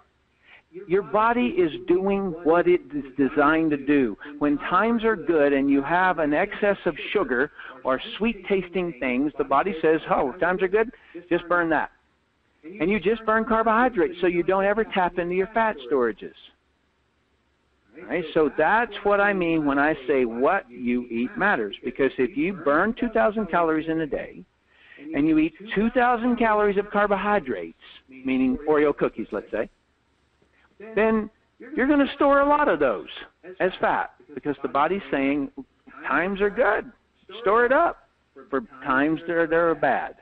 S2: Your body is doing what it is designed to do. When times are good and you have an excess of sugar or sweet-tasting things, the body says, oh, times are good, just burn that. And you just burn carbohydrates so you don't ever tap into your fat storages. Right? So that's what I mean when I say what you eat matters. Because if you burn 2,000 calories in a day and you eat 2,000 calories of carbohydrates, meaning Oreo cookies, let's say, then you're going to store a lot of those as fat, because the body's saying times are good. Store it up for times that are bad.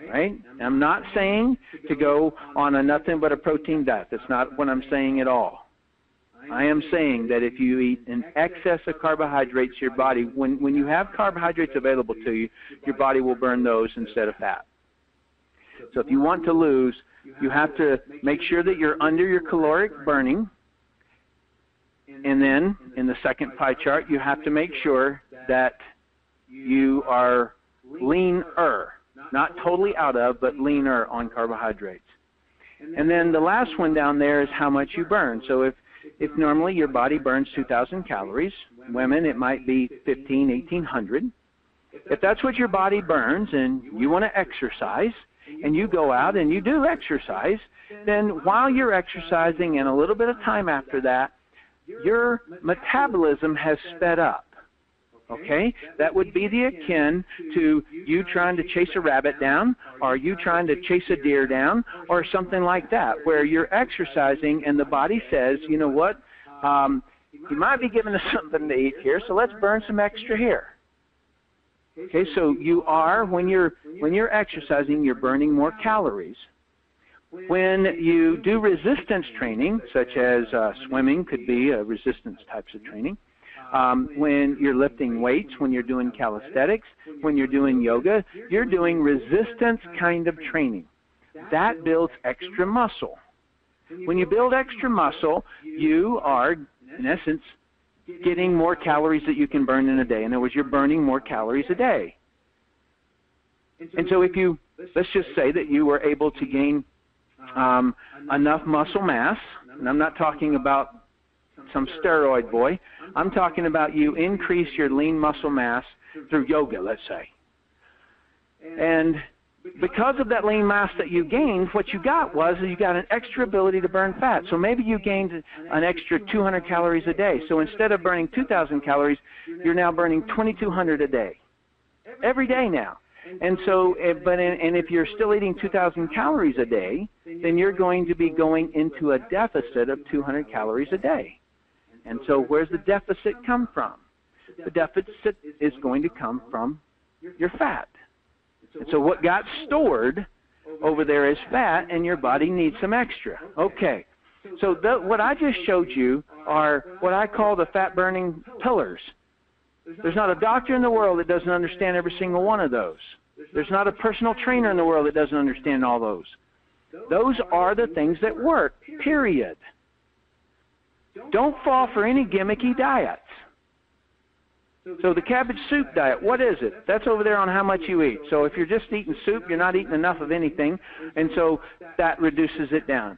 S2: Right? I'm not saying to go on a nothing but a protein diet. That's not what I'm saying at all. I am saying that if you eat an excess of carbohydrates, your body, when you have carbohydrates available to you, your body will burn those instead of fat. So if you want to lose, you have to make sure that you're under your caloric burning. And then in the second pie chart, you have to make sure that you are leaner, not totally out of, but leaner on carbohydrates. And then the last one down there is how much you burn. So if normally your body burns 2,000 calories, women it might be 1,800. If that's what your body burns and you want to exercise, and you go out and you do exercise, then while you're exercising and a little bit of time after that, your metabolism has sped up. Okay? That would be the akin to you trying to chase a rabbit down, or you trying to chase a deer down, or something like that, where you're exercising and the body says, you know what, you might be giving us something to eat here, so let's burn some extra here. Okay, so you are, when you're exercising, you're burning more calories. When you do resistance training, such as swimming could be a resistance types of training, when you're lifting weights, when you're doing calisthenics, when you're doing yoga, you're doing resistance kind of training. That builds extra muscle. When you build extra muscle, you are, in essence, getting more calories that you can burn in a day. In other words, you're burning more calories a day. And so if you, let's just say that you were able to gain enough muscle mass, and I'm not talking about some steroid boy, I'm talking about you increase your lean muscle mass through yoga, let's say. And because of that lean mass that you gained, what you got was you got an extra ability to burn fat. So maybe you gained an extra 200 calories a day. So instead of burning 2,000 calories, you're now burning 2,200 a day. Every day now. And so, and if you're still eating 2,000 calories a day, then you're going to be going into a deficit of 200 calories a day. And so where's the deficit come from? The deficit is going to come from your fat. And so what got stored over there is fat, and your body needs some extra. Okay. So what I just showed you are what I call the fat-burning pillars. There's not a doctor in the world that doesn't understand every single one of those. There's not a personal trainer in the world that doesn't understand all those. Those are the things that work, period. Don't fall for any gimmicky diets. So the cabbage soup diet, what is it? That's over there on how much you eat. So if you're just eating soup, you're not eating enough of anything, and so that reduces it down.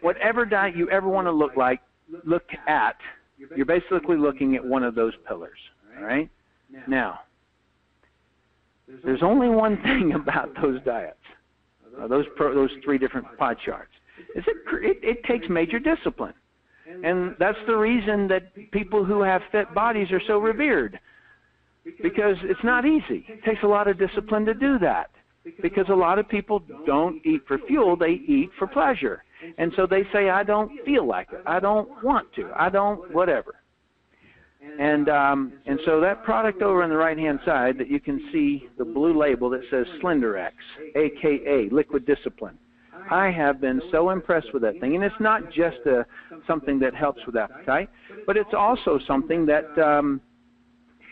S2: Whatever diet you ever want to look at, you're basically looking at one of those pillars. All right? Now, there's only one thing about those diets, those three different pie charts. It takes major discipline. And that's the reason that people who have fit bodies are so revered, because it's not easy. It takes a lot of discipline to do that, because a lot of people don't eat for fuel, they eat for pleasure. And so they say, I don't feel like it, I don't want to, I don't whatever. And so that product over on the right-hand side that you can see the blue label that says SlenderX, a.k.a. Liquid Discipline. I have been so impressed with that thing. And it's not just something that helps with appetite, but it's also something that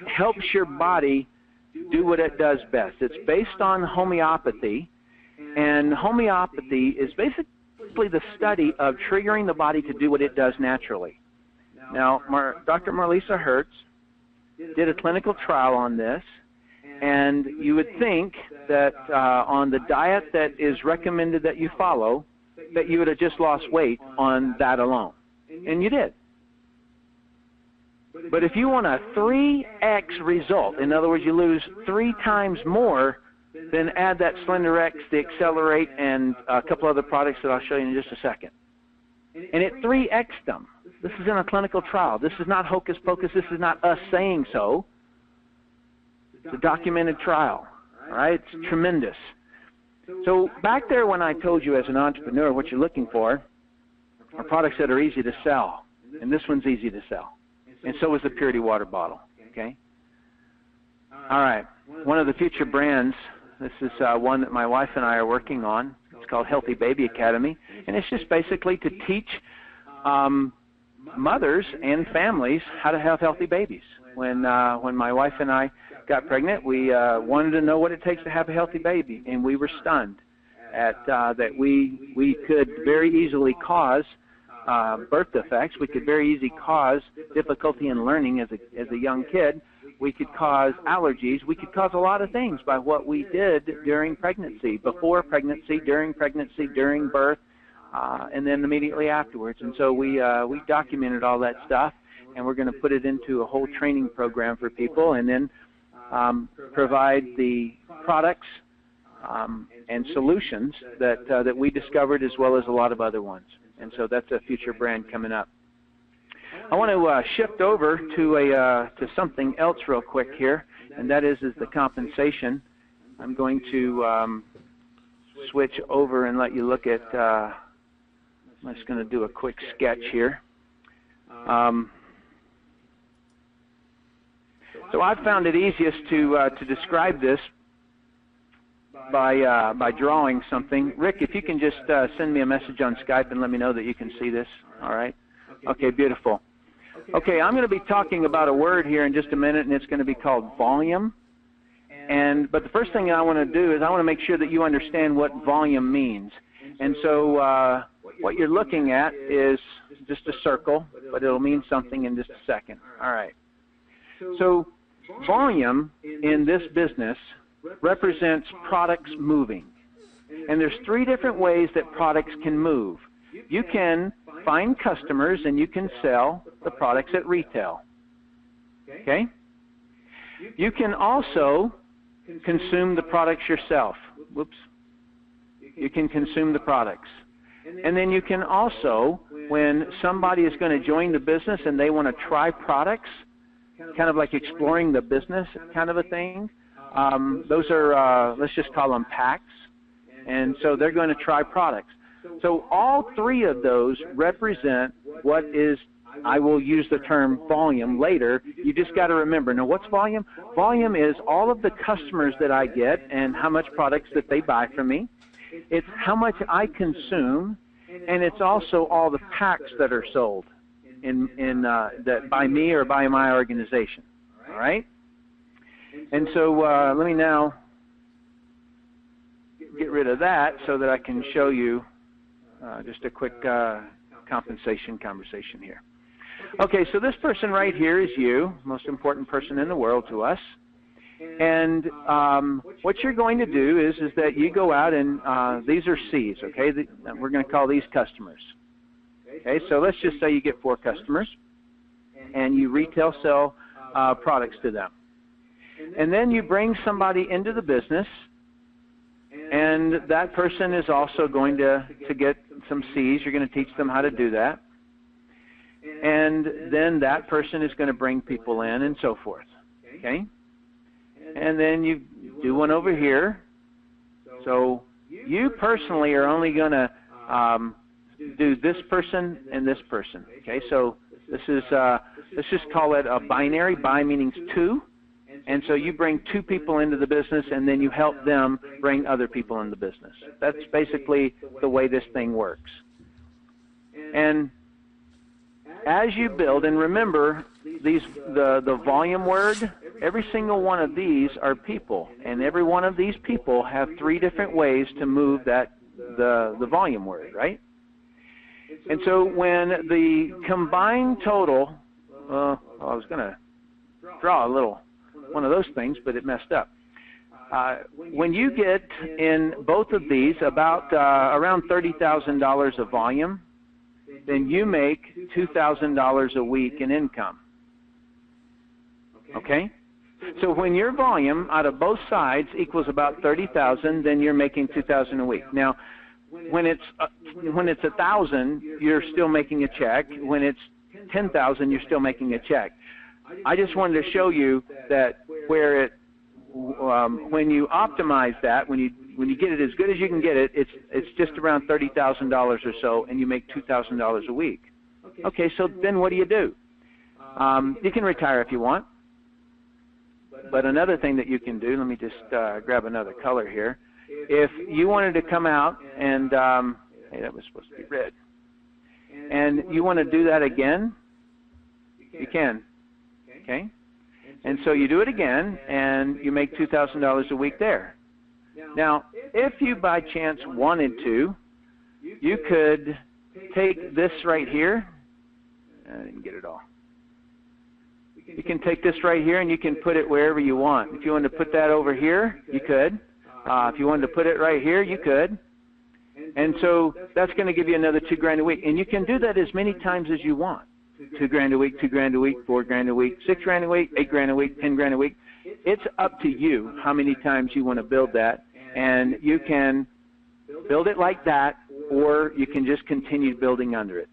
S2: helps your body do what it does best. It's based on homeopathy, and homeopathy is basically the study of triggering the body to do what it does naturally. Now, Dr. Marlisa Hertz did a clinical trial on this, and you would think that on the diet that is recommended that you follow, that you would have just lost weight on that alone. And you did. But if you want a 3x result, in other words, you lose 3 times more, then add that SlenderX, the Accelerate, and a couple other products that I'll show you in just a second. And it 3x'd them. This is in a clinical trial. This is not hocus pocus. This is not us saying so. It's a documented trial. All right? It's tremendous. So back there when I told you as an entrepreneur what you're looking for are products that are easy to sell. And this one's easy to sell. And so is the Purity water bottle. Okay? All right. One of the future brands, this is one that my wife and I are working on. It's called Healthy Baby Academy. And it's just basically to teach mothers and families how to have healthy babies. When my wife and I got pregnant, we wanted to know what it takes to have a healthy baby, and we were stunned at that we could very easily cause birth defects. We could very easily cause difficulty in learning as a young kid. We could cause allergies. We could cause a lot of things by what we did during pregnancy, before pregnancy, during birth, and then immediately afterwards. And so we documented all that stuff, and we're going to put it into a whole training program for people, and then provide the products and solutions that we discovered, as well as a lot of other ones. And so that's a future brand coming up. I want to shift over to something else real quick here, and that is the compensation. I'm going to switch over and let you look at. I'm just going to do a quick sketch here. So I've found it easiest to describe this by drawing something. Rick, if you can just send me a message on Skype and let me know that you can see this. All right? Okay, beautiful. Okay, I'm going to be talking about a word here in just a minute, and it's going to be called volume. But the first thing I want to do is I want to make sure that you understand what volume means. And so what you're looking at is just a circle, but it'll mean something in just a second. All right. So volume in this business represents products moving. And there's three different ways that products can move. You can find customers and you can sell the products at retail. Okay? You can also consume the products yourself. Whoops. You can consume the products. And then you can also, when somebody is going to join the business and they want to try products, kind of like exploring the business kind of a thing, those are, let's just call them packs. And so they're going to try products. So all three of those represent what is, I will use the term volume later. You just got to remember. Now, what's volume? Volume is all of the customers that I get and how much products that they buy from me. It's how much I consume, and it's also all the packs that are sold that by me or by my organization. All right? And so let me now get rid of that so that I can show you just a quick compensation conversation here. Okay, so this person right here is you, most important person in the world to us. And what you're going to do is that you go out and these are C's, okay? We're going to call these customers. Okay, so let's just say you get 4 customers and you retail sell products to them. And then you bring somebody into the business, and that person is also going to get some C's. You're going to teach them how to do that. And then that person is going to bring people in and so forth. Okay? And then you do one over here. So you personally are only going to do this person and this person. Okay? So this is, let's just call it a binary. Bi meaning 2. And so you bring 2 people into the business, and then you help them bring other people in the business. That's basically the way this thing works. And as you build, and remember, the volume word, every single one of these are people, and every one of these people have 3 different ways to move the volume word, right? And so when the combined total, I was going to draw a little one of those things, but it messed up. When you get in both of these about around $30,000 of volume, then you make $2,000 a week in income. Okay? So when your volume out of both sides equals about 30,000, then you're making 2,000 a week. Now, when it's 1,000, you're still making a check. When it's 10,000, you're still making a check. I just wanted to show you that where when you optimize that, when you get it as good as you can get it, it's just around $30,000 or so, and you make $2,000 a week. Okay, so then what do? You can retire if you want. But another thing that you can do, let me just grab another color here. If you wanted to come out and, hey, that was supposed to be red. and you want to do that again, you can. Okay? And so you do it again, and you make $2,000 a week there. Now, if you by chance wanted to, you could take this right here. I didn't get it all. You can take this right here and you can put it wherever you want. If you wanted to put that over here, you could. If you wanted to put it right here, you could. And so that's going to give you another $2,000 a week. And you can do that as many times as you want. $2,000 a week, $2,000 a week, $4,000 a week, $6,000 a week, $8,000 a week, $10,000 a week. It's up to you how many times you want to build that. And you can build it like that, or you can just continue building under it.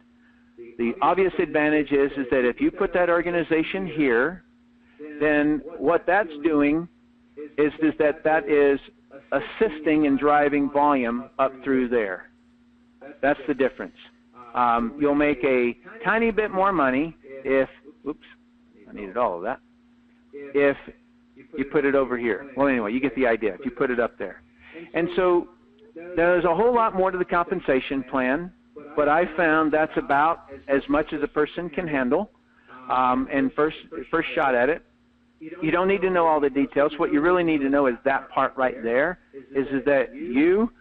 S2: The obvious advantage is that if you put that organization here, then what that's doing is that is assisting in driving volume up through there. That's the difference. You'll make a tiny bit more money if, oops, I needed all of that, if you put it over here. Well, anyway, you get the idea, if you put it up there. And so there's a whole lot more to the compensation plan, but I found that's about as much as a person can handle. And first shot at it. You don't need to know all the details. What you really need to know is that part right there, is that you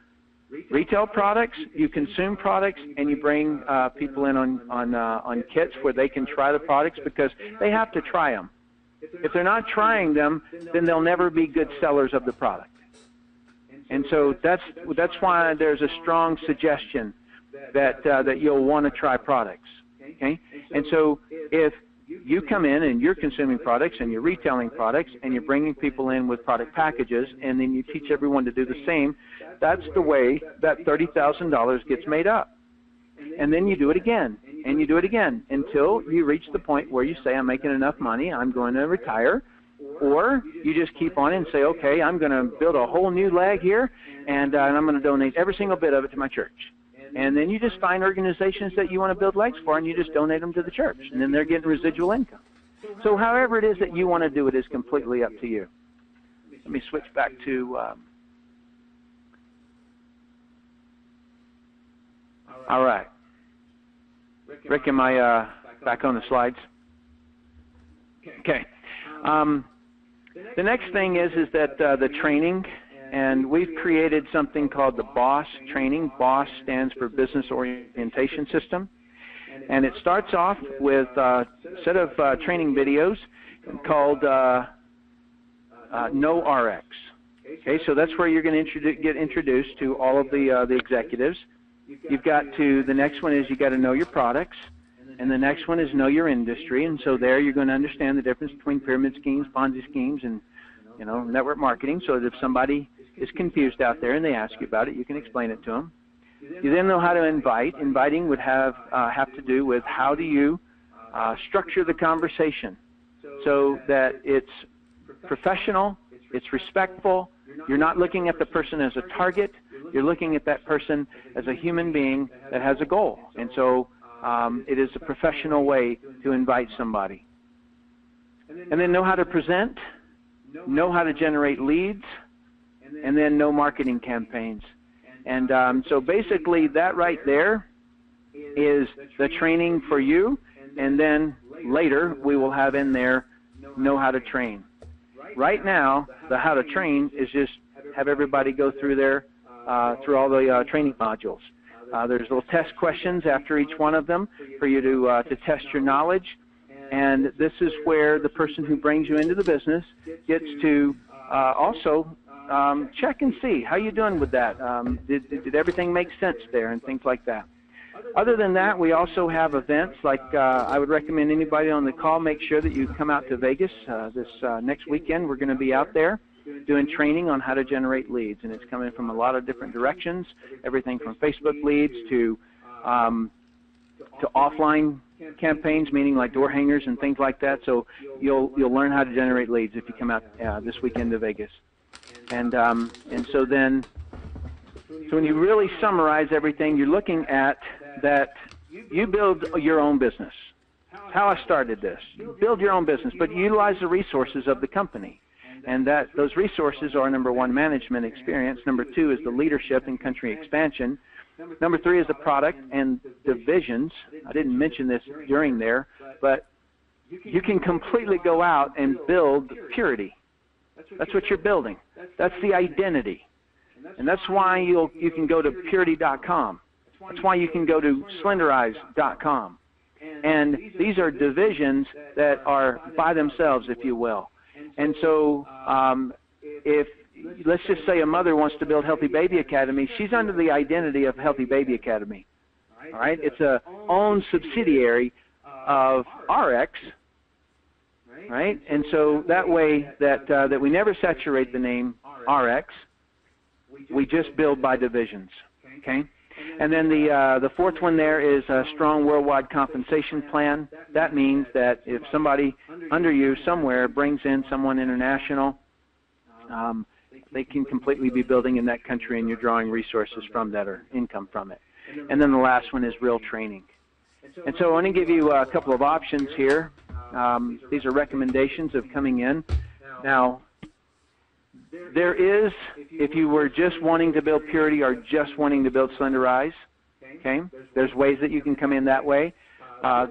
S2: retail products, you consume products, and you bring people in on kits where they can try the products, because they have to try them. If they're not trying them, then they'll never be good sellers of the product. And so that's why there's a strong suggestion that you'll want to try products. Okay? And so if you come in and you're consuming products and you're retailing products and you're bringing people in with product packages, and then you teach everyone to do the same, that's the way that $30,000 gets made up. And then you do it again, and you do it again, until you reach the point where you say, I'm making enough money, I'm going to retire. Or you just keep on and say, okay, I'm going to build a whole new leg here, and I'm going to donate every single bit of it to my church. And then you just find organizations that you want to build legs for, and you just donate them to the church, and then they're getting residual income. So however it is that you want to do it is completely up to you. Let me switch back to all right. Rick, am I back on the slides? Okay. The next thing is that the training, and we've created something called the BOSS training. BOSS stands for Business Orientation System. And it starts off with a set of training videos called No ARIIX. Okay, so that's where you're going to get introduced to all of the executives. You've got to, the next one is you got to know your products. And the next one is know your industry, and so there you're going to understand the difference between pyramid schemes, Ponzi schemes, and network marketing, so that if somebody is confused out there and they ask you about it, you can explain it to them. You then know how to invite. Inviting would have to do with how do you structure the conversation so that it's professional, it's respectful. You're not looking at the person as a target. You're looking at that person as a human being that has a goal, and so it is a professional way to invite somebody. And then know how to present, know how to generate leads, and then know marketing campaigns. And so basically that right there is the training for you, and then later we will have in there know how to train. Right now, the how to train is just have everybody go through there, through all the training modules. There's little test questions after each one of them for you to test your knowledge, and this is where the person who brings you into the business gets to also check and see how you doing with that. Did everything make sense there, and things like that. Other than that, we also have events like I would recommend anybody on the call make sure that you come out to Vegas this next weekend. We're going to be out there doing training on how to generate leads, and it's coming from a lot of different directions, everything from Facebook leads to offline campaigns, meaning like door hangers and things like that. So you'll learn how to generate leads if you come out this weekend to Vegas. And so then, so when you really summarize everything, you're looking at that you build your own business. How I started this. You build your own business, but you utilize the resources of the company. And that those resources are, number one, management experience. Number two is the leadership and country expansion. Number 3 is the product and divisions. I didn't mention this during there, but you can completely go out and build purity. That's what you're building. That's the identity. And that's why you can go to purity.com. That's why you can go to slenderize.com. And these are divisions that are by themselves, if you will. And so if, let's just say a mother wants to build Healthy Baby Academy, she's under the identity of Healthy Baby Academy. All right? It's a own subsidiary of ARIIX, right? And so that way that we never saturate the name ARIIX. We just build by divisions, okay? And then the 4th one there is a strong worldwide compensation plan. That means that if somebody under you somewhere brings in someone international, they can completely be building in that country, and you're drawing resources from that or income from it. And then the last one is real training. And so I want to give you a couple of options here. These are recommendations of coming in. Now, there is, if you were just wanting to build purity or just wanting to build Slenderize, okay, there's ways that you can come in that way.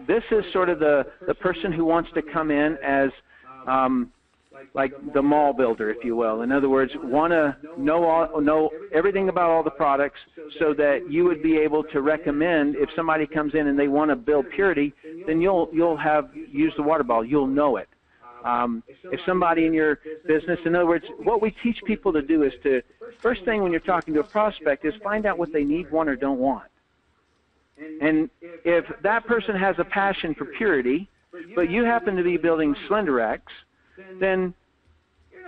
S2: This is sort of the person who wants to come in as like the mall builder, if you will. In other words, want to know everything about all the products so that you would be able to recommend if somebody comes in and they want to build purity, then you'll have used the water bottle. You'll know it. If somebody in your business, in other words, what we teach people to do is to, first thing when you're talking to a prospect is find out what they need, want, or don't want. And if that person has a passion for purity, but you happen to be building SlenderX, then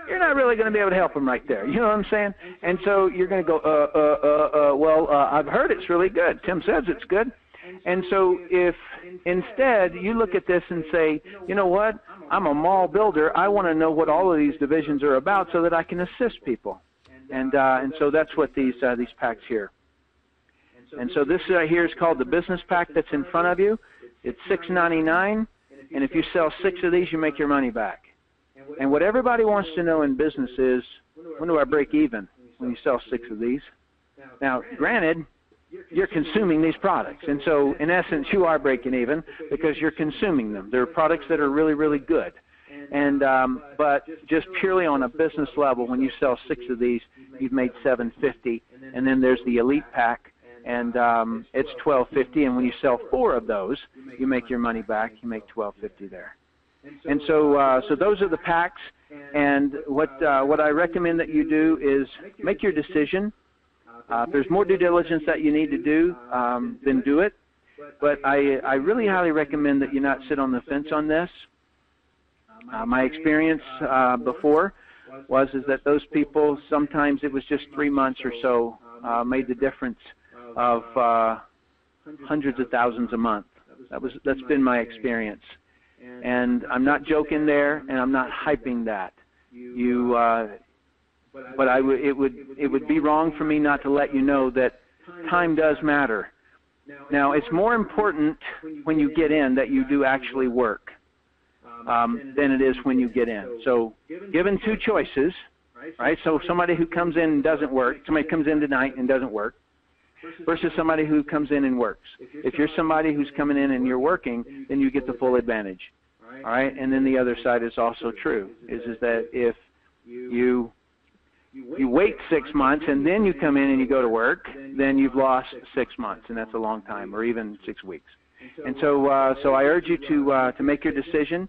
S2: you're not really going to be able to help them right there. You know what I'm saying? And so you're going to go, well, I've heard it's really good. Tim says it's good. And so if instead you look at this and say, you know what, I'm a mall builder. I want to know what all of these divisions are about so that I can assist people. And so that's what these packs here. And so this here is called the business pack that's in front of you. It's $6.99, and if you sell 6 of these, you make your money back. And what everybody wants to know in business is, when do I break even when you sell 6 of these? Now, granted, you're consuming these products. And so, in essence, you are breaking even because you're consuming them. They're products that are really, really good. And but just purely on a business level, when you sell 6 of these, you've made $7.50. And then there's the Elite Pack, and it's $12.50. And when you sell 4 of those, you make your money back. You make $12.50 there. And so, so those are the packs. And what I recommend that you do is make your decision. If there's more due diligence that you need to do, then do it. But I really highly recommend that you not sit on the fence on this. My experience before is that those people, sometimes it was just 3 months or so, made the difference of hundreds of thousands a month. That's been my experience. And I'm not joking there, and I'm not hyping that. But it would be wrong for me not to let you know that time does matter. Now, it's more important when you get in that you do actually work than it is when you get in. So given 2 choices, right, so somebody who comes in and doesn't work, somebody comes in tonight and doesn't work, versus somebody who comes in and works. If you're somebody who's coming in and you're working, then you get the full advantage. All right, and then the other side is also true, is that if you wait 6 months and then you come in and you go to work, then you've lost 6 months, and that's a long time, or even 6 weeks. And so, so I urge you to make your decision.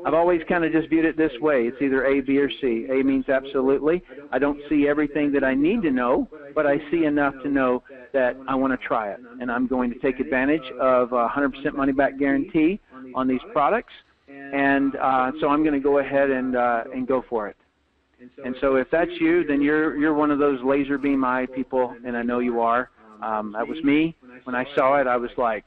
S2: I've always kind of just viewed it this way. It's either A, B, or C. A means absolutely. I don't see everything that I need to know, but I see enough to know that I want to try it. And I'm going to take advantage of a 100% money-back guarantee on these products. And so I'm going to go ahead and go for it. And so if that's you, then you're one of those laser beam eye people, and I know you are. That was me. When I saw it, I was like,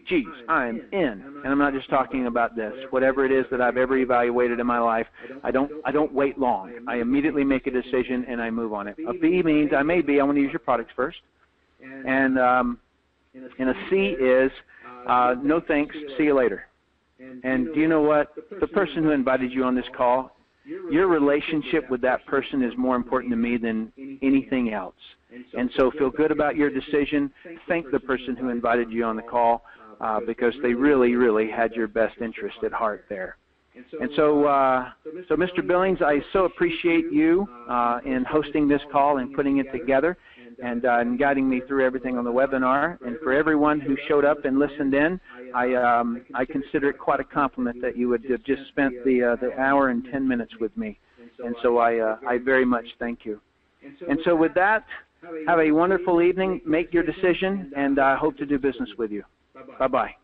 S2: geez, I'm in. And I'm not just talking about this. Whatever it is that I've ever evaluated in my life, I don't wait long. I immediately make a decision and I move on it. A B means I want to use your products first. And a C is no thanks, see you later. And do you know what? The person who invited you on this call, your relationship with that person is more important to me than anything else. And so feel good about your decision. Thank the person who invited you on the call because they really, really had your best interest at heart there. And so, Mr. Billings, I so appreciate you in hosting this call and putting it together and guiding me through everything on the webinar. And for everyone who showed up and listened in, I consider it quite a compliment that you would have just spent the hour and 10 minutes with me. And so I very much thank you. And so with that, have a wonderful evening. Make your decision, and I hope to do business with you. Bye-bye.